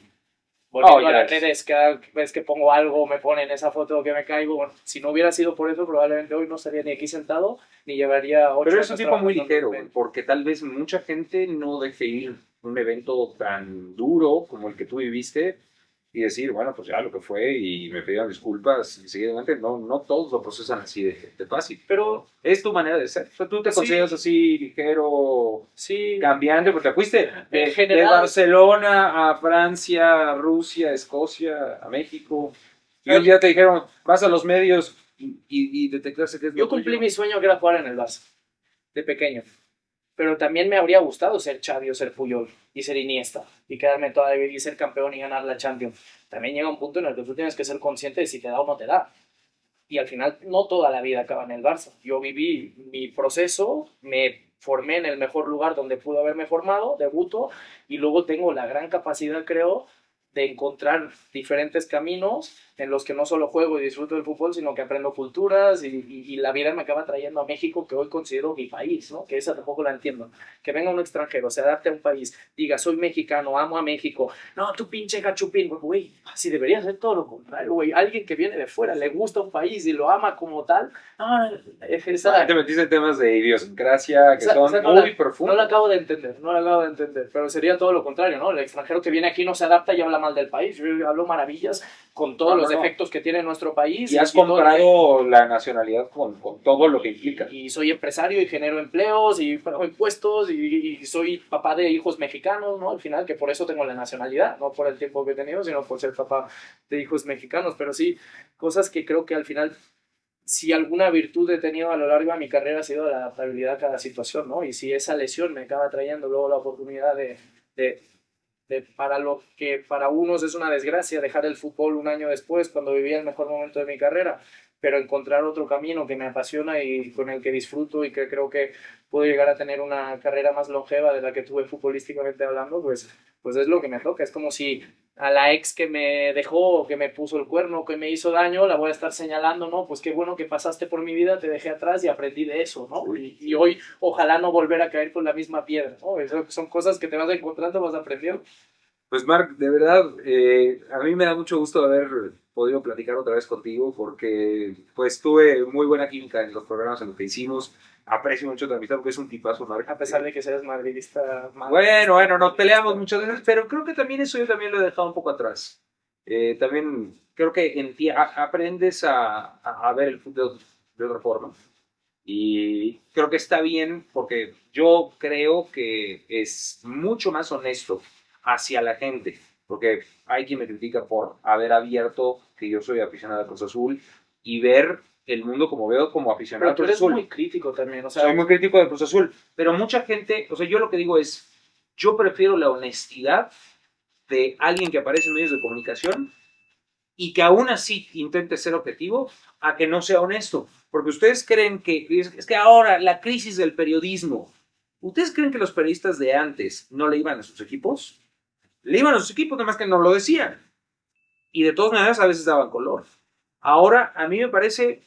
volviendo a las redes, cada vez que pongo algo me ponen esa foto que me caigo. Bueno, si no hubiera sido por eso, probablemente hoy no estaría ni aquí sentado, ni llevaría 8 Pero es un tipo muy ligero, porque tal vez mucha gente no deje ir un evento tan duro como el que tú viviste y decir, bueno, pues ya lo que fue y me pidieron disculpas y seguir adelante. No, no todos lo procesan así de fácil. Pero es tu manera de ser. O sea, tú te consideras así ligero, cambiante, porque fuiste de Barcelona a Francia, a Rusia, a Escocia, a México. Y un día te dijeron, vas a los medios y detectaste que es lo Yo cumplí mi sueño, que era jugar en el Barça, de pequeño. Pero también me habría gustado ser Xavi o ser Puyol y ser Iniesta y quedarme toda la vida y ser campeón y ganar la Champions. También llega un punto en el que tú tienes que ser consciente de si te da o no te da. Y al final no toda la vida acaba en el Barça. Yo viví mi proceso, me formé en el mejor lugar donde pude haberme formado, debuto, y luego tengo la gran capacidad, creo, de encontrar diferentes caminos en los que no solo juego y disfruto del fútbol, sino que aprendo culturas y la vida me acaba trayendo a México, que hoy considero mi país, ¿no? Que esa tampoco la entiendo. Que venga un extranjero, se adapte a un país, diga, soy mexicano, amo a México. No, tú pinche gachupín, güey, así debería ser todo lo contrario, güey. Alguien que viene de fuera, le gusta un país y lo ama como tal. No, te metiste en temas de idiosincrasia que son muy profundos. No lo acabo de entender, pero sería todo lo contrario, ¿no? El extranjero que viene aquí no se adapta y habla mal del país. Yo hablo maravillas con todos los defectos que tiene nuestro país. Y has comprado la nacionalidad con todo lo que implica. Y soy empresario y genero empleos y pago impuestos y soy papá de hijos mexicanos, ¿no? Al final, que por eso tengo la nacionalidad, no por el tiempo que he tenido, sino por ser papá de hijos mexicanos. Pero sí, cosas que creo que al final, si alguna virtud he tenido a lo largo de mi carrera, ha sido la adaptabilidad a cada situación, ¿no? Y si esa lesión me acaba trayendo luego la oportunidad de para lo que para unos es una desgracia dejar el fútbol un año después, cuando vivía el mejor momento de mi carrera, pero encontrar otro camino que me apasiona y con el que disfruto y que creo que puedo llegar a tener una carrera más longeva de la que tuve futbolísticamente hablando, pues es lo que me toca. Es como si a la ex que me dejó, que me puso el cuerno, que me hizo daño, la voy a estar señalando, ¿no? Pues qué bueno que pasaste por mi vida, te dejé atrás y aprendí de eso, ¿no? Y hoy ojalá no volver a caer con la misma piedra, ¿no? Eso son cosas que te vas encontrando, vas aprendiendo. Pues Marc, de verdad, a mí me da mucho gusto haber podido platicar otra vez contigo porque pues tuve muy buena química en los programas en los que hicimos. Aprecio mucho tu amistad porque es un tipazo, Marc. A pesar de que seas madridista. Bueno, nos peleamos muchas veces, pero creo que también eso yo también lo he dejado un poco atrás. También creo que en ti aprendes a ver el fútbol de otra forma. Y creo que está bien porque yo creo que es mucho más honesto hacia la gente, porque hay quien me critica por haber abierto que yo soy aficionado a Cruz Azul y ver el mundo como veo como aficionado a Cruz Azul. Pero tú eres muy crítico también, o sea... Soy muy crítico de Cruz Azul, pero mucha gente, o sea, yo lo que digo es, yo prefiero la honestidad de alguien que aparece en medios de comunicación y que aún así intente ser objetivo a que no sea honesto, porque ustedes creen que, es que ahora la crisis del periodismo, ¿ustedes creen que los periodistas de antes no le iban a sus equipos? Le iban a sus equipos, nada más que no lo decían. Y de todas maneras a veces daban color. Ahora, a mí me parece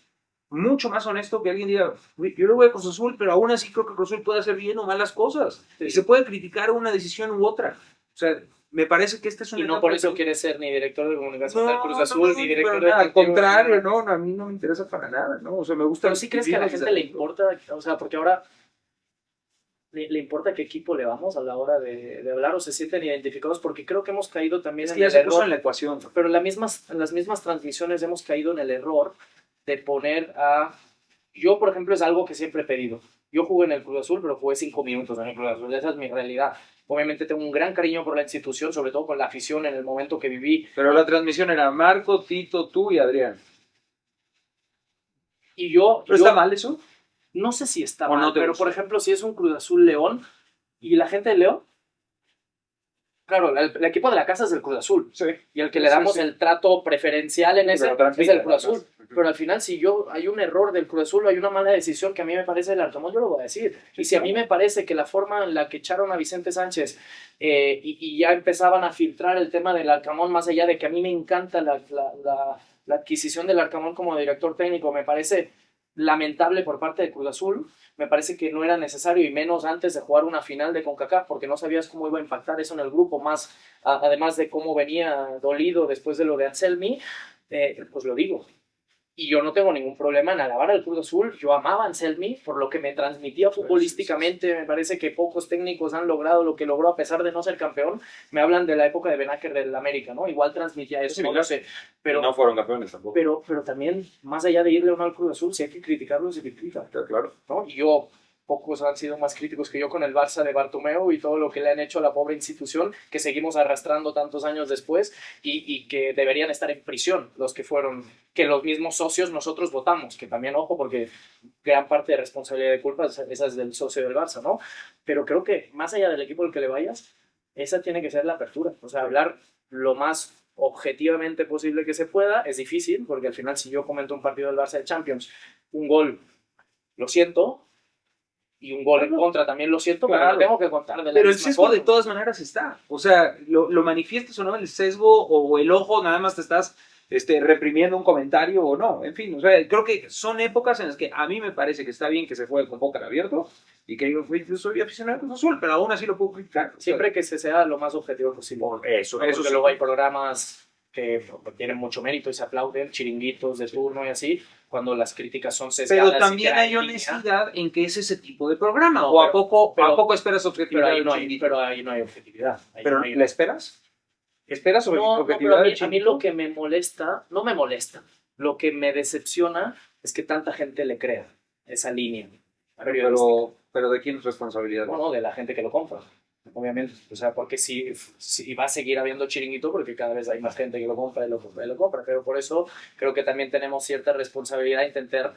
mucho más honesto que alguien diga, yo le voy a Cruz Azul, pero aún así creo que Cruz Azul puede hacer bien o malas cosas. Sí. Y se puede criticar una decisión u otra. O sea, me parece que este es un... Y no por eso quieres ser ni director de comunicación del Cruz Azul, ni director de... Al contrario, no, a mí no me interesa para nada, ¿no? O sea, me gusta... Pero sí crees que a la gente le importa, o sea, porque ahora... ¿Le importa qué equipo le vamos a la hora de hablar o se sienten identificados? Porque creo que hemos caído también en el error en la ecuación. Pero en las mismas transmisiones hemos caído en el error de poner a... Yo, por ejemplo, es algo que siempre he pedido. Yo jugué en el Cruz Azul, pero jugué 5 minutos en el Cruz Azul. Esa es mi realidad. Obviamente tengo un gran cariño por la institución, sobre todo con la afición en el momento que viví. Pero la transmisión era Marco, Tito, tú y Adrián. Y yo... ¿Pero está mal eso? No sé si está mal, no pero por ejemplo, si es un Cruz Azul León y la gente de León, claro, el equipo de la casa es el Cruz Azul. Sí. Y el que le damos el trato preferencial en ese es el Cruz Azul. Pero al final, si hay un error del Cruz Azul, hay una mala decisión que a mí me parece del Arcamón, yo lo voy a decir. Y si a mí me parece que la forma en la que echaron a Vicente Sánchez y ya empezaban a filtrar el tema del Arcamón, más allá de que a mí me encanta la adquisición del Arcamón como director técnico, me parece lamentable por parte de Cruz Azul, me parece que no era necesario, y menos antes de jugar una final de CONCACAF, porque no sabías cómo iba a impactar eso en el grupo, más además de cómo venía dolido después de lo de Anselmi, pues lo digo. Y yo no tengo ningún problema en alabar al Cruz Azul. Yo amaba a Anselmi por lo que me transmitía futbolísticamente. Me parece que pocos técnicos han logrado lo que logró a pesar de no ser campeón. Me hablan de la época de Benacer del América, ¿no? Igual transmitía eso, no lo sé. Pero no fueron campeones tampoco. Pero también, más allá de irle o no al Cruz Azul, si hay que criticarlo, se critica. Claro. ¿No? Y yo, pocos han sido más críticos que yo con el Barça de Bartomeu y todo lo que le han hecho a la pobre institución, que seguimos arrastrando tantos años después y que deberían estar en prisión los que fueron, que los mismos socios nosotros votamos, que también, ojo, porque gran parte de responsabilidad de culpa esa es del socio del Barça, ¿no? Pero creo que más allá del equipo al que le vayas, esa tiene que ser la apertura, o sea, hablar lo más objetivamente posible que se pueda. Es difícil, porque al final si yo comento un partido del Barça de Champions, un gol, lo siento, y un gol en contra también lo siento, claro, pero lo tengo que contar de la Pero misma el sesgo forma. de todas maneras está. O sea, lo manifiestas o no, el sesgo o el ojo, nada más te estás reprimiendo un comentario o no. En fin, o sea, creo que son épocas en las que a mí me parece que está bien que se juegue con póker abierto y que yo soy aficionado al Cruz Azul, pero aún así lo puedo criticar. Siempre que se sea lo más objetivo posible. Eso porque sí. Luego hay programas que tienen mucho mérito y se aplauden, chiringuitos de turno y así, cuando las críticas son sesgadas. Pero también hay honestidad en que es ese tipo de programa. No, ¿o a poco esperas objetividad? Pero ahí no hay objetividad. ¿Pero no hay... la esperas? ¿Esperas objetividad? No, pero a mí lo que me molesta, no me molesta, lo que me decepciona es que tanta gente le crea esa línea. Pero ¿de quién es responsabilidad? Bueno, de la gente que lo compra. Obviamente, o sea, porque si va a seguir habiendo chiringuito, porque cada vez hay más gente que lo compra y lo compra, pero por eso creo que también tenemos cierta responsabilidad de intentar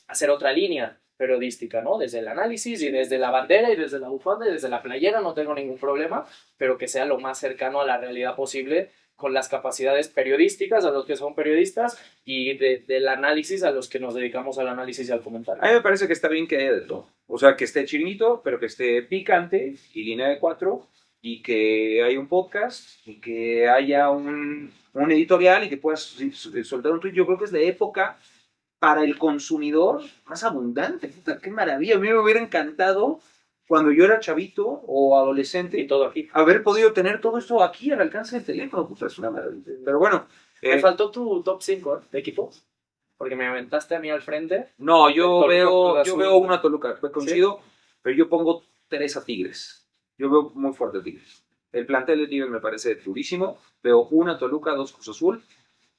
hacer otra línea periodística, ¿no? Desde el análisis y desde la bandera y desde la bufanda y desde la playera, no tengo ningún problema, pero que sea lo más cercano a la realidad posible, con las capacidades periodísticas a los que son periodistas y del análisis a los que nos dedicamos al análisis y al comentario. A mí me parece que está bien que haya de todo. O sea, que esté chiringuito, pero que esté picante y línea de 4 y que haya un podcast y que haya un editorial y que puedas soltar un tweet. Yo creo que es la época para el consumidor más abundante. Puta, qué maravilla. A mí me hubiera encantado cuando yo era chavito o adolescente, y todo aquí, haber podido tener todo esto aquí al alcance del teléfono. Puta, es una maravilla. Pero bueno. Me faltó tu top 5 de equipos, porque me aventaste a mí al frente. No, yo veo una Toluca, coincido, ¿sí? Pero yo pongo 3 a Tigres. Yo veo muy fuerte a Tigres. El plantel de Tigres me parece durísimo. Veo 1 Toluca, 2 Cruz Azul,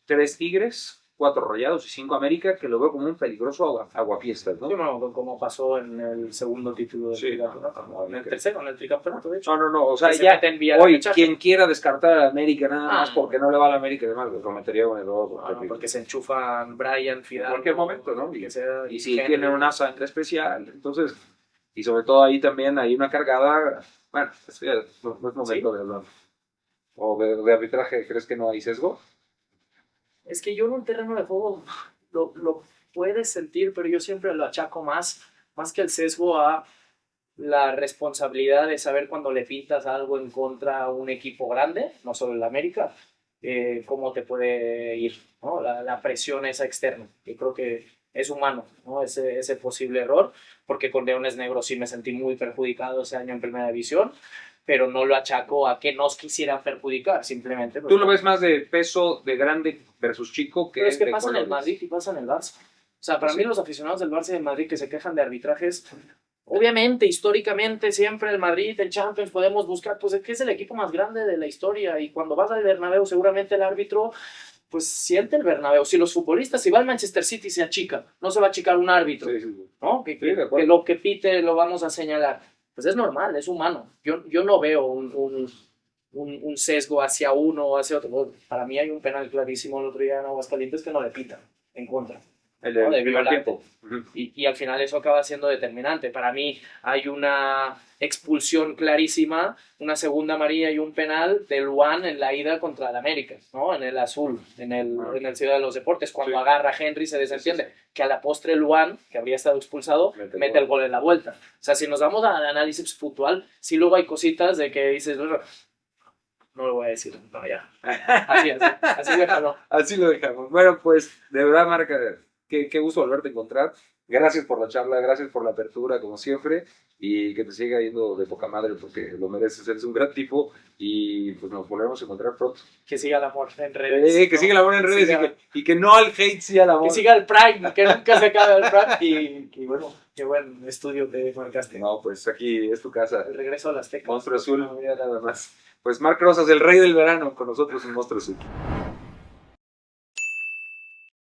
3 Tigres, 4 Rayados y 5 América, que lo veo como un peligroso aguafiestas, ¿no? Sí, no, como pasó en el segundo título del tricampeonato, ¿no? En el tercero, en el tricampeonato, de hecho. No, o sea, ya hoy quien quiera descartar a América nada más porque no le va a la América, además lo metería con el otro. Porque se enchufan Brian, Fidal. En cualquier momento, ¿no? Y si Henry. tienen una sangre especial, entonces, y sobre todo ahí también hay una cargada, bueno, eso ya no es momento de hablar. O de arbitraje, ¿crees que no hay sesgo? Es que yo en un terreno de juego lo puedes sentir, pero yo siempre lo achaco más que el sesgo a la responsabilidad de saber cuando le pintas algo en contra a un equipo grande, no solo el América, cómo te puede ir, ¿no? La presión esa externa. Yo creo que es humano, ¿no? Ese posible error, porque con Leones Negros sí me sentí muy perjudicado ese año en Primera División, pero no lo achaco a que nos quisieran perjudicar, simplemente. Tú lo ves más de peso de grande versus chico que... Pero es que pasa en el Madrid y pasa en el Barça. O sea, para mí los aficionados del Barça y del Madrid que se quejan de arbitrajes, obviamente, históricamente, siempre el Madrid, el Champions, podemos buscar, pues es que es el equipo más grande de la historia, y cuando vas al Bernabéu, seguramente el árbitro, pues siente el Bernabéu. Si los futbolistas, si va al Manchester City, se achica, no se va a achicar un árbitro, ¿no? Que lo que pite lo vamos a señalar. Pues es normal, es humano. Yo no veo un sesgo hacia uno o hacia otro. Para mí hay un penal clarísimo el otro día en Aguascalientes que no le pitan en contra. De violante. Y al final eso acaba siendo determinante. Para mí hay una expulsión clarísima, una segunda amarilla y un penal de Luan en la ida contra el América, ¿no? En el azul, en el Ciudad de los Deportes, cuando agarra a Henry se desentiende, que a la postre Luan, que habría estado expulsado, mete el gol en la vuelta. O sea, si nos vamos al análisis puntual, sí luego hay cositas de que dices, no lo voy a decir, no, ya. Así déjalo. Así lo dejamos. Bueno, pues, de verdad, Marca, qué gusto volverte a encontrar. Gracias por la charla, gracias por la apertura, como siempre, y que te siga yendo de poca madre porque lo mereces, eres un gran tipo y pues nos volveremos a encontrar pronto. Que siga el amor en redes. Que siga el amor en redes y que no al hate, sí al amor. Que siga el Prime, que nunca se acabe el Prime y bueno, qué buen estudio te marcaste. No, pues aquí es tu casa. El regreso a las Azteca. Monstruo Azul, mira nada más. Pues Marc Rosas, el rey del verano, con nosotros en Monstruo Azul.